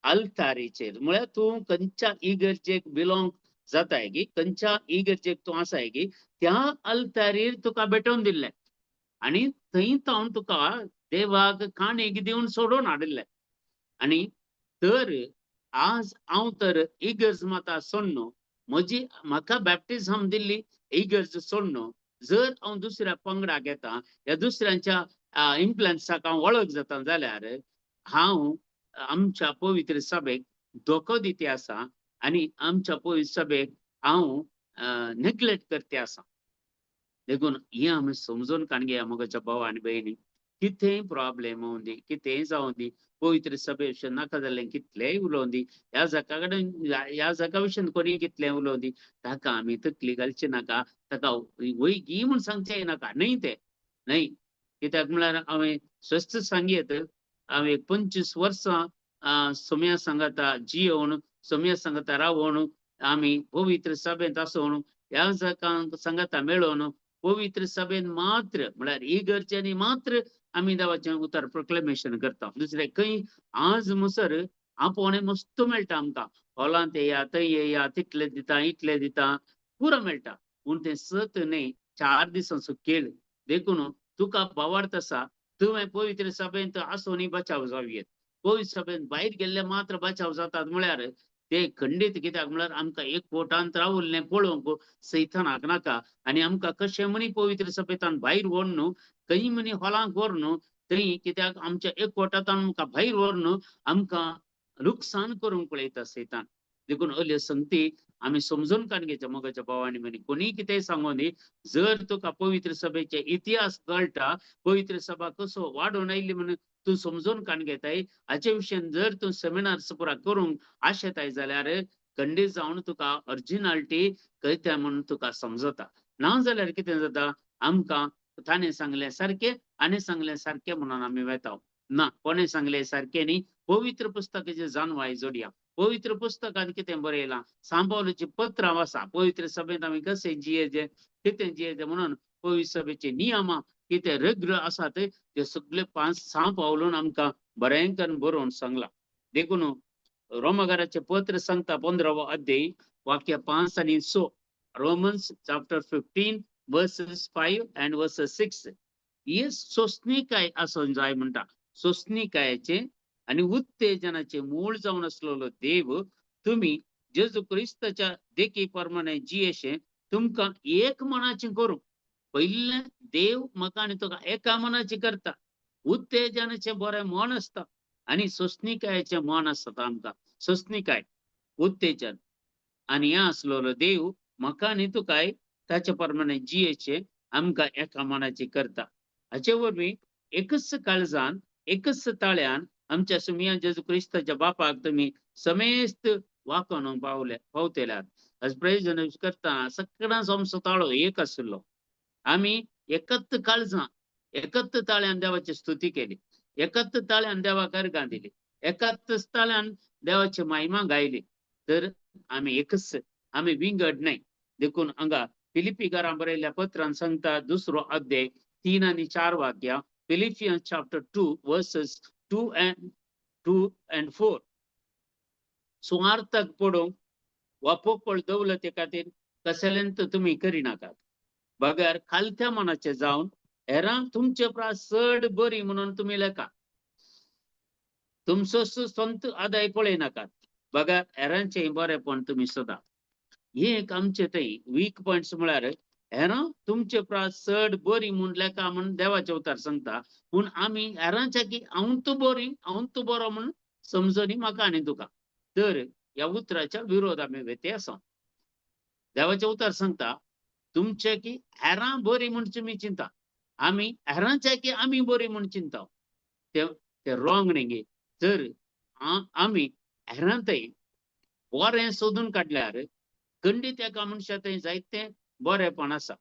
अल्तारीचेर. म्हळ्यार तूं खंयच्या इगर्जेक बिलोंग जाताय की खंयच्या इगर्जेक तूं आसाय की त्या अल्तारीर तुका भेटोवन दिल्ले आनी थंय थावन तुका देवाक काणीक दिवन सोडून हाडिल्ले. आणि तर आज हांव तर इगर्ज माता सोडनो म्हजी म्हाका बॅप्टिझम दिल्ली इगर्ज सोडनो जर हांव दुसऱ्या पंगडा घेता या दुसऱ्यांच्या इन्फ्लुएन्साक हांव वळख जाता जाल्यार हांव आमच्या पवित्र सभेक धोको दिते आसा आणि आमच्या पवित्र सभेक हांव नेग्लेक्ट करते आसा. देखून हे आमी समजून काणगे मोगाच्या भाव आनी भयणी कितेंय प्रॉब्लेम होऊं दी कितेंय जावं दी पवित्र सभे विशीं नाका जाल्लें कितलेंय उलोवं दी ह्या जाका कडेन ह्या जाका विशीं कोणी कितलें उलोवं दी ताका आमी तकली घालची नाका ताका वय घी म्हूण सांगचें नाका न्हय तें न्हय कित्याक म्हळ्यार हांवें स्वस्थ सांगयत हांवें 25 वर्सां सोम्या सांगाता जियोवन सोम्या सांगाता रावोवन आमी पवित्र सभेंत आसोवन ह्या जाकांक सांगाता मेळोवन पवित्र सभेन मात्र म्हळ्यार इगर्जेनी मात्र आमी देवाचें उतर प्रोक्लेमेशन करता. दुसरें खंय आज मुसर आपोवणें मस्त मेळटा आमकां हॉलांत येया थंय येया तितलें दिता इतलें दिता पुरो मेळटा पूण तें सत न्हय 4 दिसांचो खेळ देखून तुका भावार्थ आसा तुवें पवित्र सभेंत आसोनी बचाव जावयेत पवित्र सभेंत भायर गेल्ले मात्र बचाव जातात म्हळ्यार ते खंडीत कित्याक म्हळ्यार आमकां एक पोटांत रावल्लें पळोवंक सैतानाक नाका आनी आमकां कशें म्हणी पवित्र सभेंतान भायर व्हर न्हू खंय म्हणी हॉलांक व्हर न्हू थंय कित्याक आमच्या एक पोटांतान आमकां भायर व्हर न्हू आमकां लुकसाण करूंक पळयता सैतान. देखून असल्यो संगती आमी समजून काणगेच्या मोगाच्या भावांनी म्हणी कोणीय कितेंय सांगूं दी जर तुका पवित्र सभेचे इतिहास कळटा पवित्र सभा कसो वाडून आयिल्ली म्हणून तूं समजून काणगेताय हाचे विशयी जर तूं सेमिनार्स पुरा करूंक आशेताय जाल्यार खंडीत जावन तुका ओरिजिनालिटी कळटा म्हणून तुका समजता ना जाल्यार कितें जाता आमकां ताणें सांगलें सारकें आनी सांगलें सारकें म्हणून आमी वेता ना कोणें सांगलें सारकें न्ही पवित्र पुस्तकाची जाणवाय जोडया. पवित्र पुस्तकांत कितें बरयलां सांबावलेची पत्र वाचा पवित्र सभेंत आमी कशें जियेचे कितें जियेचे म्हणून पवित्र सभेचे नियम कितें रग्र आसात ते सगळे 5-6 पावलून आमकां बरेंकन बरोवन सांगला. देखून रोमाकाराचे पत्र सांगता 15वो अध्याय वाक्य 5 आनी 6 Romans chapter 15 versus 5 and verses 6 हे सोसणीकाय आसूंक जाय म्हणटा. सोसणीकायेचे आणि उत्तेजनाचे मूळ जावन असलेलो देव तुम्ही जेजू क्रिस्ताच्या देखी प्रमाणे जियेशे तुमकां एक मनाची करूं पयले देव म्हाका आनी तुका एका मनाची करता. उत्तेजनाचे बरें मन आसता आनी सोसणीकायेचे मन आसता आमकां सोसणीकाय उत्तेजन आनी हे आसलेलो देव म्हाका आनी तुकाय ताचे प्रमाणे जियेचे आमकां एका मनाची करता. हाचे वरवीं एकच काळजान एकच ताळ्यान आमच्या सुमिया जेजू क्रिस्ताच्या बापाक तुम्ही समेस्त वाकोन पावतेल्यात. आज प्रेज करता सगळ्यांचो आमचो ताळो एक आसलो आमी एकच काळजां एकच ताळ्यान देवाची स्तुती केली एकच ताळ्यान देवाक अर्गां दिली एकाच ताळ्यान देवाची महिमा गायली तर आमी एकच आमी विंगड नाही. देखून हांगा फिलिपिकारां बरयल्ल्या पत्रान सांगता 2रो अध्याय 3 आनी 4 वाक्या फिलिपियन्स चॅप्टर 2 वर्सेस 2 and 4 सुवार्थक पडोवंक वा पोकळ दौलते खातीर कसल्यांत तुमी करिनाकात बगर खालत्या मनाचे जावन हेरांक तुमचे प्रास चड बरी म्हणून तुमी लेखा. तुमचो स्वंत आदाय पळयनाकात बगर हेरांचें बरेपण तुमी सदा. हे एक आमचे थंय वीक पॉयंट्स म्हळ्यार हेरां तुमचे प्रास चड बरी म्हूण लेखा म्हूण देवाचे उतार सांगता पूण आमी हेरांच्या की हांव तूं बरी हांव तूं बरो म्हूण समजनी म्हाका आनी तुका तर ह्या उतराच्या विरोध आमी वेते आसा. देवाचे उतार सांगता तुमचे की हेरां बरी म्हूण तुमी चिंता आमी हेरांच्या की आमी बरी म्हूण चिंता ते रॉंग न्ही. तर आमी हेरां थंय बरें सोदून काडल्यार खंडीत एका मनशा थंय जायतें बरेंपण आसा.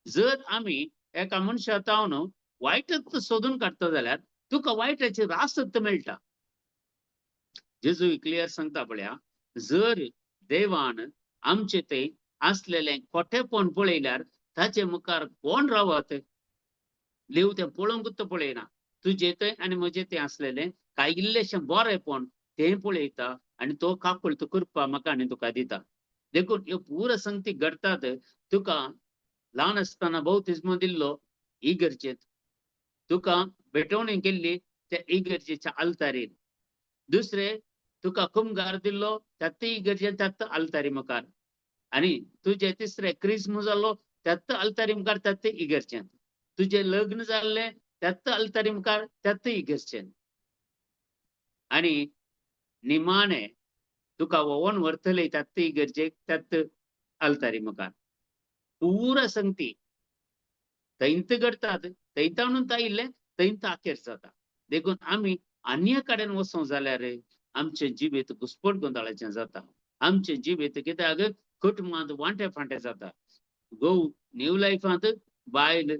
जर आमी एका मनशा तावन वायटच सोदून काडटा जाल्यार तुका वायटाची रासत मेळटा. जेजू क्लियर सांगता पळया जर देवान आमचे थंय असलेलें खोटेपण पळयल्यार ताचे मुखार कोण रावत देव तें पळोवंकूच पळयना. तुजे थंय आनी म्हजे थंय असलेलें कांय इल्लेशें बरेंपण तें पळयता आनी तो काकूळट करपा म्हाका आनी तुका दिता. देखून ह्यो पुरो संगती घडटात. तुका ल्हान आसतना बौतिस्म दिल्लो इगर्जेत तुका भेटवणी केल्ली त्या इगर्जेच्या आल्तारीर दुसरे तुका कुमगार दिल्लो त्यातय इगर्जेन त्यात अल्तारी मुखार आणि तुझे तिसरे क्रिस्मस जाल्लो त्यात अल्तारी मुखार त्यात इगर्जेन तुझे लग्न जाल्ले त्यात अल्तारी मुखार त्यात इगर्जेन आणि निमाणे तुका वोवन व्हरतले त्यात इगर्जेक त्यात अल्तारी मुखार पुरा संगती थंयत घडतात थंयत आणून ताईल्ले थंयत आखेर जाता देखून आम्ही अन्य कडेन वचूं जाल्यार आमचे जिबेत घुसपट गोंदळाचें जाता आमचे जिबेत कित्याक कुटुंबांत वांटे फांटे जाता घोव न्यू लायफांत बायल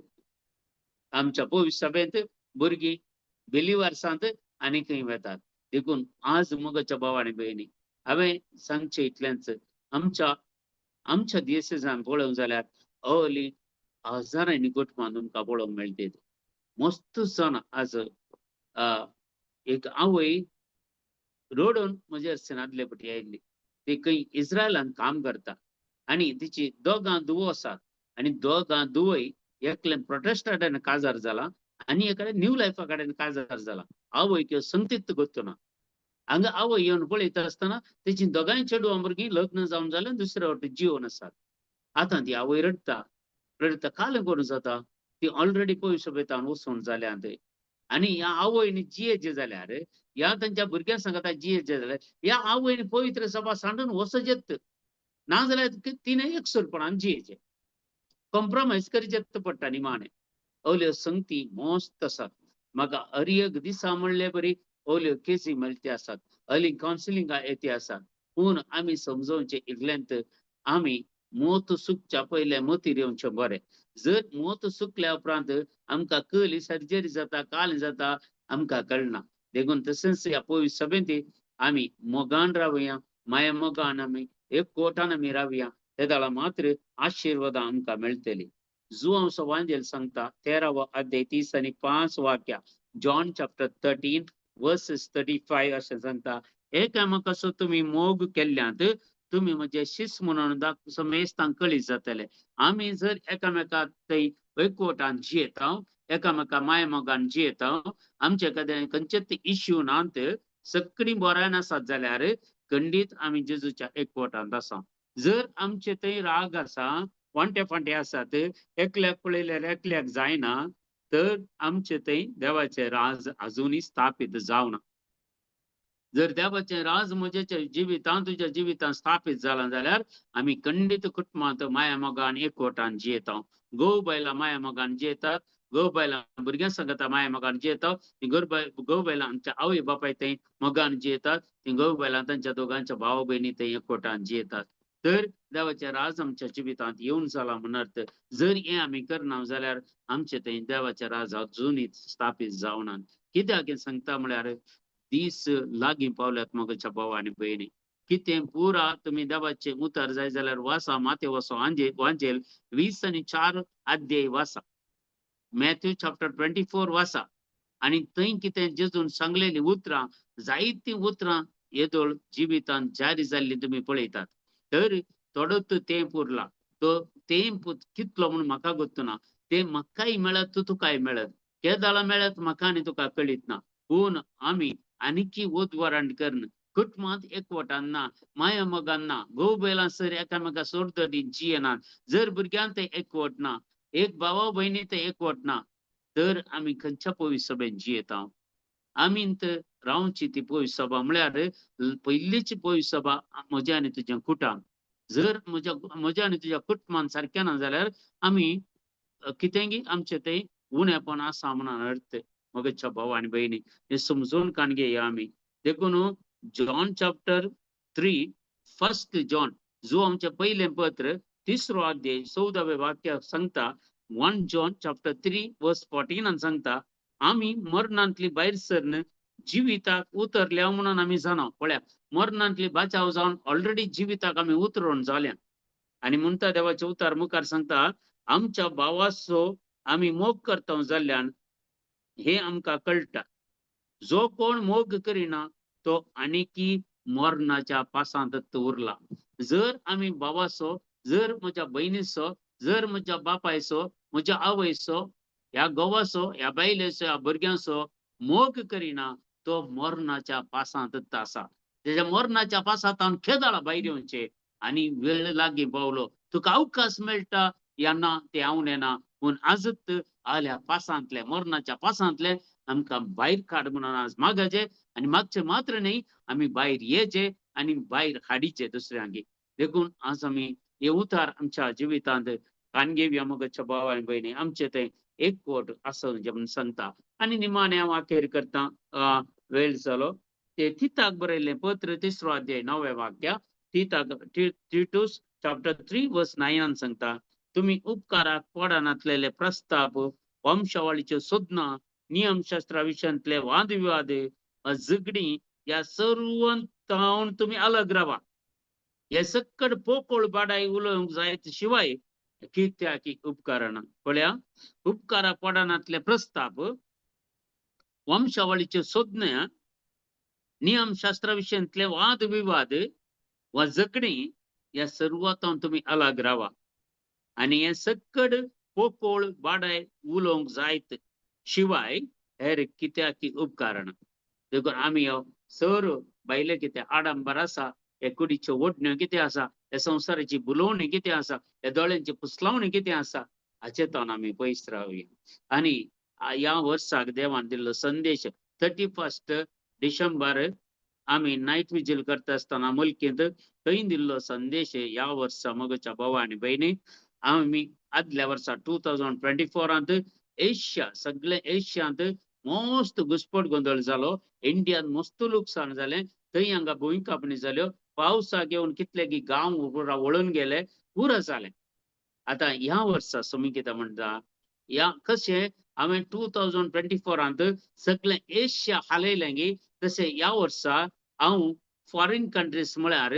आमच्या पवित्र सभेंत भुरगीं बिलिवर्सांत आनी खंय वेतात देखून आज मोगाच्या भाव आनी भयणी हांवें सांगचें इतलेंच आमच्या दियेसेसांत पळोवंक जाल्यार अवली हजारांनी कुटुंबां तुमकां पळोवंक मेळटात मस्त सण आज एक आवय रोडून म्हजे अर्सेनांतले पटी आयिल्ली ती खंय इस्रायलांत काम करता आनी तिची दोगां दुवो आसात आनी दोगां दुवय एकल्यान प्रोटेस्टंटान काजार जाला आनी एकाडेन न्यू लायफा कडेन काजार जाला आवय किंवा संगतीत गोत्तना हांगा आवय येवन पळयता आसतना तेची दोगांय चेडवां भुरगीं लग्न जावन जालें दुसऱ्या फावटी जिवन आसात आतां ती आवय रडटा काल करून जाता ती ऑलरेडी पयशे सभेतान वचून जाल्यात आनी ह्या आवयनी जियेचे जाल्यार ह्या तांच्या भुरग्यांक सांगता जियेचे जाल्यार ह्या आवयनी पवित्र सभा सांडून वचचेत नाजाल्यार तिने एकसुरपणान जियेचे कॉम्प्रोमाइज करचेत पडटा निमाणे अवल्यो संगती मस्त आसात म्हाका हर एक दिसा म्हणले बरी अवल्यो केसी मेळटे आसात हली कावन्सिलिंगा येते आसात पूण आमी समजोवचे इतलेंत आमी मोत सुकच्या पयले मतीर येवचें बरें जर मोत सुकल्या उपरांत आमकां कली सर्जरी जाता काल जाता आमकां कळना देखून तशेंच ह्या पवित्र सभेंत आमी मोगान रावया माया मोगान आमी एकवटान आमी रावया तेदाला मात्र आशीर्वादां आमकां मेळटली जुआंवचो वांजेल सांगता 13वा अध्याय 30 आनी 5 वाक्या जॉन चॅप्टर 13 वर्सेस 35 अशें सांगता एकामेकाचो तुमी मोग केल्ल्यांत तुमी म्हजे शिस म्हणून समेस्तांक कळीत जातले आमी जर एकामेकाक थंय एकवटान जियेता एकामेका माय मोगान जियेता आमचे कडेन खंयचेच इश्यू नात सगळीं बऱ्यान आसात जाल्यार खंडीत आमी जेजूच्या एकवटांत आसा जर आमचे थंय राग आसा वांटे फांटे आसात एकल्याक पळयल्यार एकल्याक जायना तर आमचे थंय देवाचे राज अजुनूय स्थापीत जावना जर देवाचे राज म्हज्या जिवितांत तुज्या जिवितांत स्थापीत जाला जाल्यार आमी खंडीत कुटुंबांत माया मोगान एकवटान जियेता घोव बायलां माया मोगान जियेतात घोव बायलां भुरग्यां सांगता माया मोगान जियेता घोव बायलां आमच्या आवय बापाय थंय मोगान जियेतात ती घोव बायलां तांच्या दोगांच्या भाव भयणी थंय एकवटान जियेतात तर देवाचे राज आमच्या जिवितांत येवन जाला म्हण अर्थ जर हे आमी करना जाल्यार आमचे थंय देवाचे राज अजुनूय स्थापीत जावना कित्याक सांगता म्हळ्यार दीस लागीं पावल्यात मोगाच्या भाव आनी भयणी कितें पुरा तुमी देवाचे उतर जाय जाल्यार वासा माते वचो वांजेल 20 आनी 4 अध्याय वासा मॅथ्यू चॅप्टर 24 वासा आनी थंय कितें जेजून सांगलेली उतरां जायतीं उतरां येदोळ जिवितांत जारी जाल्ली तुमी पळयतात तर थोडोच तेंप उरला तो तेंप कितलो म्हूण म्हाका गोत्तना ते म्हाकाय मेळत तुकाय मेळत केदाळा मेळत म्हाका आनी तुका कळीत ना पूण आमी आनीकी वोदवरांड करन कुटुंबांत एकवटान ना माया मोगान ना घोव बायलां सर एकामेका सोडटली जियेनात जर भुरग्यांक ते एकवट ना एक भावा भयणी ते एकवट ना तर आमी खंयच्या पवित्र सभेन जियेता आमींत रावची ती पवित्र सभा म्हळ्यार पयलीची पवित्र सभा म्हज्या आनी तुज्या कुटांब जर म्हज्या आनी तुज्या कुटुंबान सारकें ना जाल्यार आमी कितेंय आमचे थंय उणेपण आसा म्हणून अर्थ मोगाच्या भाव आनी भयणी हे समजून काण घेया आमी देखून जॉन चॅप्टर 3 फर्स्ट जॉन जो आमचे पयलें पत्र 3रो अध्याय 14वें वाक्य सांगता 1 जॉन चॅप्टर 3 वर्स 14 सांगता आमी मरणांतली भायर सरन जिविताक उतरल्या म्हणून आमी जाणा पळया मरणांतली बाचाव जावन ऑलरेडी जिविताक आमी उतरून जाल्या आनी म्हणटा देवाचे उतार मुखार सांगता आमच्या भावाचो आमी मोग करता जाल्ल्यान हे आमकां कळटा जो कोण मोग करिना तो आनीकी मरणाच्या पासांत उरला जर आमी भावाचो जर म्हज्या भयणीचो जर म्हज्या बापायचो म्हज्या आवयचो ह्या घोवाचो ह्या बायलेचो ह्या भुरग्यांचो मोग करिना तो मरणाच्या पासांत तासा त्याच्या मरणाच्या पासात खेदाळा भायर येवचे आणि वेळ लागी पावलो तुका अवकाश मेळटा यांना ते हांव येना पूण आजत आल्या पासांतले मरणाच्या पासांतले आमकां भायर काड म्हणून आज मागाचे आणि मागचे मात्र नाही आम्ही भायर येचे आणि भायर हाडीचे दुसऱ्यांगे देखून आज आम्ही हे उतार आमच्या जिवितांत काणगेव्या मगच्या भाव आणि बहिणी आमचे ते एकवट असं जे म्हणून सांगता आणि निमाण्या वाक्यर करता वेळ जालो ते तिताक बरयल्लें पत्र 3रो अध्याय 9वें वाक्य टिटूस चॅप्टर 3 वर्स 9 सांगता तुम्ही उपकाराक पडनातलेले प्रस्ताप वंशावळीच्यो सोदना नियमशास्त्रा विशयांतले वादविवाद झगडी या सर्वांतावन तुम्ही अलग रावा हे सकट पोकळ बाडाय उलोवंक जायत शिवाय कित्याक उपकारना पळया उपकारा पडनातले प्रस्ताप वंशावळीच्यो सोदण्या नियमशास्त्रा विशयांतले वाद विवाद वा झगडी या सर्वांतावन तुम्ही अलग रावा आणि हे सकट पोकळ बाडाय उलोवंक जायत शिवाय हेर कित्याक उपकारना देखून आम्ही सर बायले कितें आडंबर आसा हे कुडीच्यो ओडण्यो कितें आसा हे संवसाराची बुलोवणी कितें आसा हे दोळ्यांची पुसलावणी कितें आसा हाचे तावन आमी पयस रावया आणि ह्या वर्साक देवान दिल्लो संदेश 31 डिसेंबर आम्ही नाईट विजील करता आसतना मुल्कींत थंय दिल्लो संदेश ह्या वर्सा मगच्या भाव आनी भयणी आम्ही आदल्या वर्सा 2024 एशिया सगळे एशियांत मस्त घुसपट गोंधळ जालो इंडियान मस्त लुकसाण जालें थंय हांगा भूंयकांपणी जाल्यो पावसाक येवन कितले की गांव वळून गेले पुरो जालें आता ह्या वर्सा तुमी कितें म्हणटा ह्या कशें हांवें 2024 सगळें एशिया हालयलें गी तशें ह्या वर्सा हांव फॉरेन कंट्रीज म्हळ्यार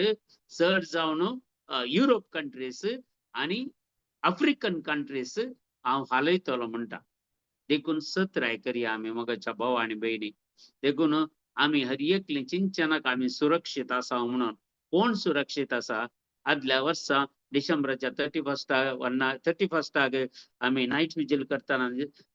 चड जावन युरोप कंट्रीज आनी आफ्रिकन कंट्रीज हांव हालयतलो म्हणटा देखून सत्राय करया आमी मगच्या भाव आनी भयणी देखून आमी हर एकली चिंतनाक आमी सुरक्षीत आसा म्हणून कोण सुरक्षीत आसा आदल्या वर्सा डिसेंबराच्या 31 आमी नाईट विजील करतना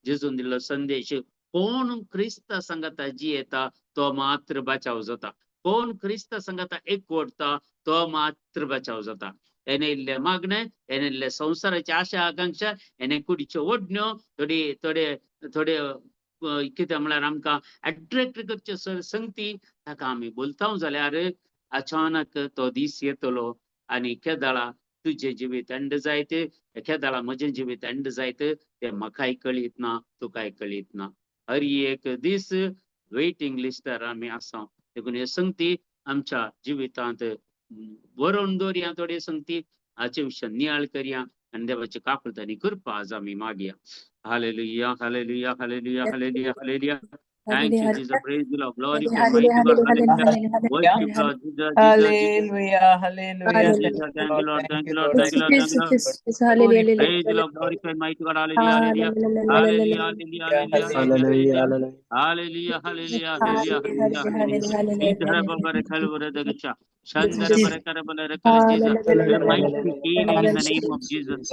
जेजून दिल्लो संदेश कोण क्रिस्त संगता जियेता तो मात्र बचाव जाता कोण क्रिस्त संगता एकवटता तो मात्र बचाव जाता एने इल्ले मागणे एने इल्ले संवसाराची आशा आकांक्षा एने कुडीच्यो ओडण्यो थोडे थोडे थोडे कितें म्हळ्यार आमकां अट्रॅक्ट करच्यो संगती ताका आमी बोलता जाल्यार अचानक तो दीस येतलो आनी केदाळा तुझे जिवीत एंड जायते केदाळा म्हजें जिवीत एंड जायत ते म्हाकाय कळीत ना तुकाय कळीत ना हर एक दीस वेटिंग लिस्टार आमी आसा देखून हे संगती आमच्या जिवितांत बरोवन दवरया थोडे संगती हाचे विशय नियाळ करया आनी देवाची काकूळटांनी कृपा आज आमी मागया hallelujah hallelujah hallelujah hallelujah hallelujah Thank you, Jesus. Praise the Lord. Glory to mighty God. Hallelujah. Worship Lord. Jesus, Jesus, Jesus. Hallelujah, hallelujah. Thank you, Lord. Thank you, Lord. Thank you, Lord. Thank you, Lord. Praise the Lord. Glorify mighty God. Hallelujah, hallelujah. Hallelujah, hallelujah, hallelujah, hallelujah. Hallelujah, hallelujah, hallelujah, hallelujah, hallelujah. Idhara babare kalvara dagasha. Shandara bare karabala rakal Jesus. The mighty healing in the name of Jesus.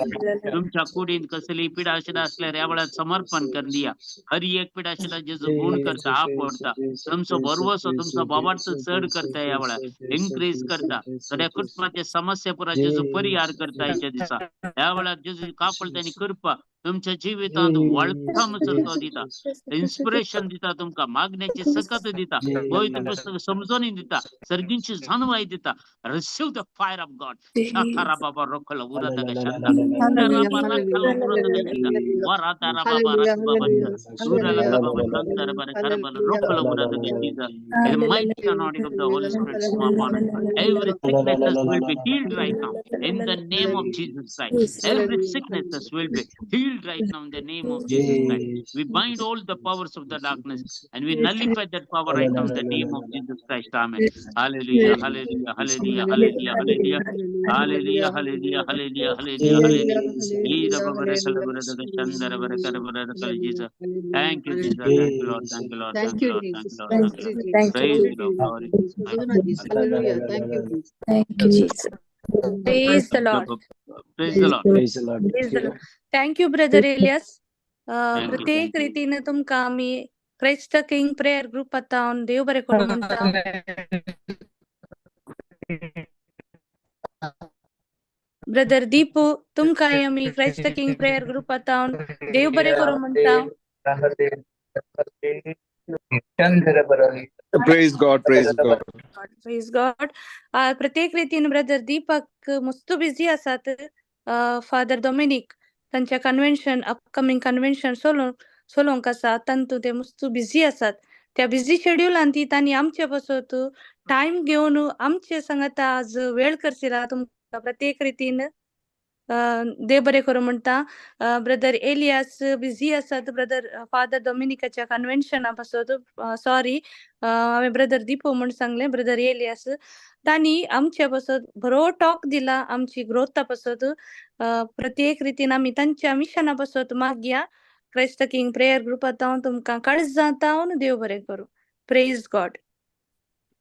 तुमच्या कुडीन कसली पिडा आशिल्ली असल्यार ह्या वेळार समर्पण कर दिया हर एक पिडा आशिल्ला जेजू गुण करता आपडता तुमचो भरवसो तुमचो बाबार्थ चड करता ह्या वेळार इन्क्रीज करता थोड्या कुटुंबाचे समस्या पुरा जेजू परिहार करता हेच्या दिसा ह्या वेळार जेजू कापळतानी कृपा तुमच्या जिवितांत वळखा मसर तो दिता इन्स्पिरेशन दिता तुमकां मागण्याची सकत दिता पवित्र पुस्तक समजोनी दिता सर्गींची जाणवाय दिता receive the fire of God शाखारा बाबा रोखल उरत Shanda mighty anointing of the Holy Spirit come upon us. Every sicknesses will be healed right now in the name of Jesus Christ. Every sicknesses will be healed right now in the name of Jesus Christ. We bind all the powers of the darkness and we nullify that power right now in the name of Jesus Christ. Amen. Hallelujah, hallelujah, hallelujah, hallelujah, hallelujah, hallelujah, hallelujah, hallelujah, hallelujah, hallelujah. Jesus. Thank you, Jesus. Thank you, Lord. Thank you, Lord. Thank you, Lord. Thank you, Lord. Thank you, Lord. Praise the Lord. Glory. Hallelujah. Thank you, Jesus. Thank you, Jesus. Praise the Lord. Praise the Lord. Praise the Lord. Thank you, Brother Elias. Thank you. प्रत्येक रीतीने तुमका आम्ही Christ King prayer group आता देव बरे करू म्हणता brother Deepu तुमका आम्ही क्राइस्ट किंग प्रेयर ग्रुप आता देव बरे करू म्हणता Praise God, praise God. Praise God प्रत्येक रीतीन ब्रदर दीपक मस्त बिझी असतात फादर डॉमिनिक त्यांच्या कन्व्हेन्शन अपकमिंग कन्व्हेन्शन सोलोंक आसा तांतू ते मस्त बिझी असतात त्या बिझी शेड्यूलान ती तांणी आमचे बसत टाइम घेऊन आमचे सांगत आज वेळ करशिला तुमका प्रत्येक रीतीन देव बरे करू म्हणता ब्रदर एलियास बिझी असत ब्रदर फादर डॉमिनिकाच्या कन्व्हेन्शना बसत सॉरी हांवें ब्रदर दीपू म्हण सांगले ब्रदर एलियास तांणी आमच्या बसत बरो टॉक दिला आमची ग्रोथ बसत प्रत्येक रीतीन आमी तांच्या मिशना बसत मागया क्राइस्ट किंग प्रेयर ग्रुपात तुमका काळज जाता देव बरे करू praise God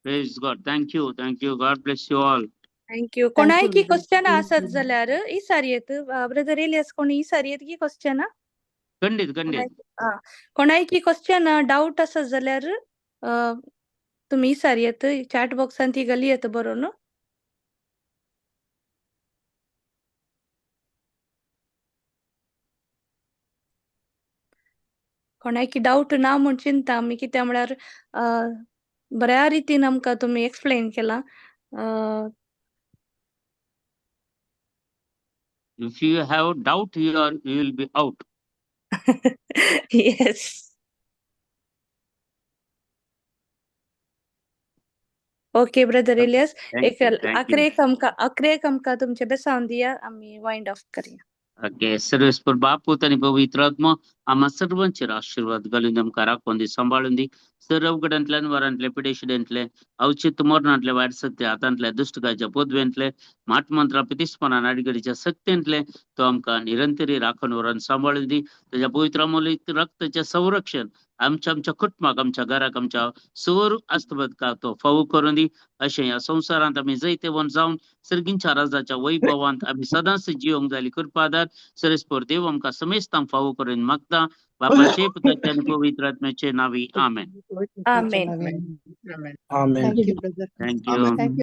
Thank you. God bless you all. Thank you कोणाय की क्वेश्चन आसत जाल्यार ही सारयत ब्रदर एलियास कोणी ही सारयत की क्वेश्चन खंडित कोणाय की क्वेश्चन डाऊट आसत जाल्यार तुम्ही सारयत चॅट बॉक्सान ती घाली येत बरोवन कोणाय की डाऊट ना म्हण चिंता आमी कित्याक म्हळ्यार बऱ्या रितीन आमकां तुम्ही एक्सप्लेन केला If you have doubt, you will be out. Yes okay brother Elias एक अकरे आमकां तुमचे बेसावन दिया आम्ही वाइंड ऑफ करूया ओके सर्वेस्पर बापू आणि पवित्र आत्मा आम्हा सर्वांचेर आशीर्वाद घालून आमकां राखून सांभाळून दी सर्व गडांतल्यान वरांतले पिडेशिडेंतले अवचित मरणांतले वायट सत्य हातांतले दुष्टकाच्या पोदवेंतले माटमंत्रा पितिस्मरण आडगडीच्या सक्तेंतले तो आमकां निरंतरी राखून वरान सांभाळून दी त्याच्या पवित्र अमोलिक रक्ताचे संरक्षण आमच्या कुटुंबाक आमच्या घराक आमच्या सौर अस्तबदकाक तो फावो करून दी अशें ह्या संवसारांत आमी जैते वन जावन सर्गींच्या राजाच्या वैभवांत आमी सदांच जिवंक जाली कृपादार सर्वेस्पर देव आमकां समेस्तांक फावो करून मागता बापाचे पुताचे आनी पवित्र आत्म्याचे नावी आमेन आमेन Amen. थँक्यू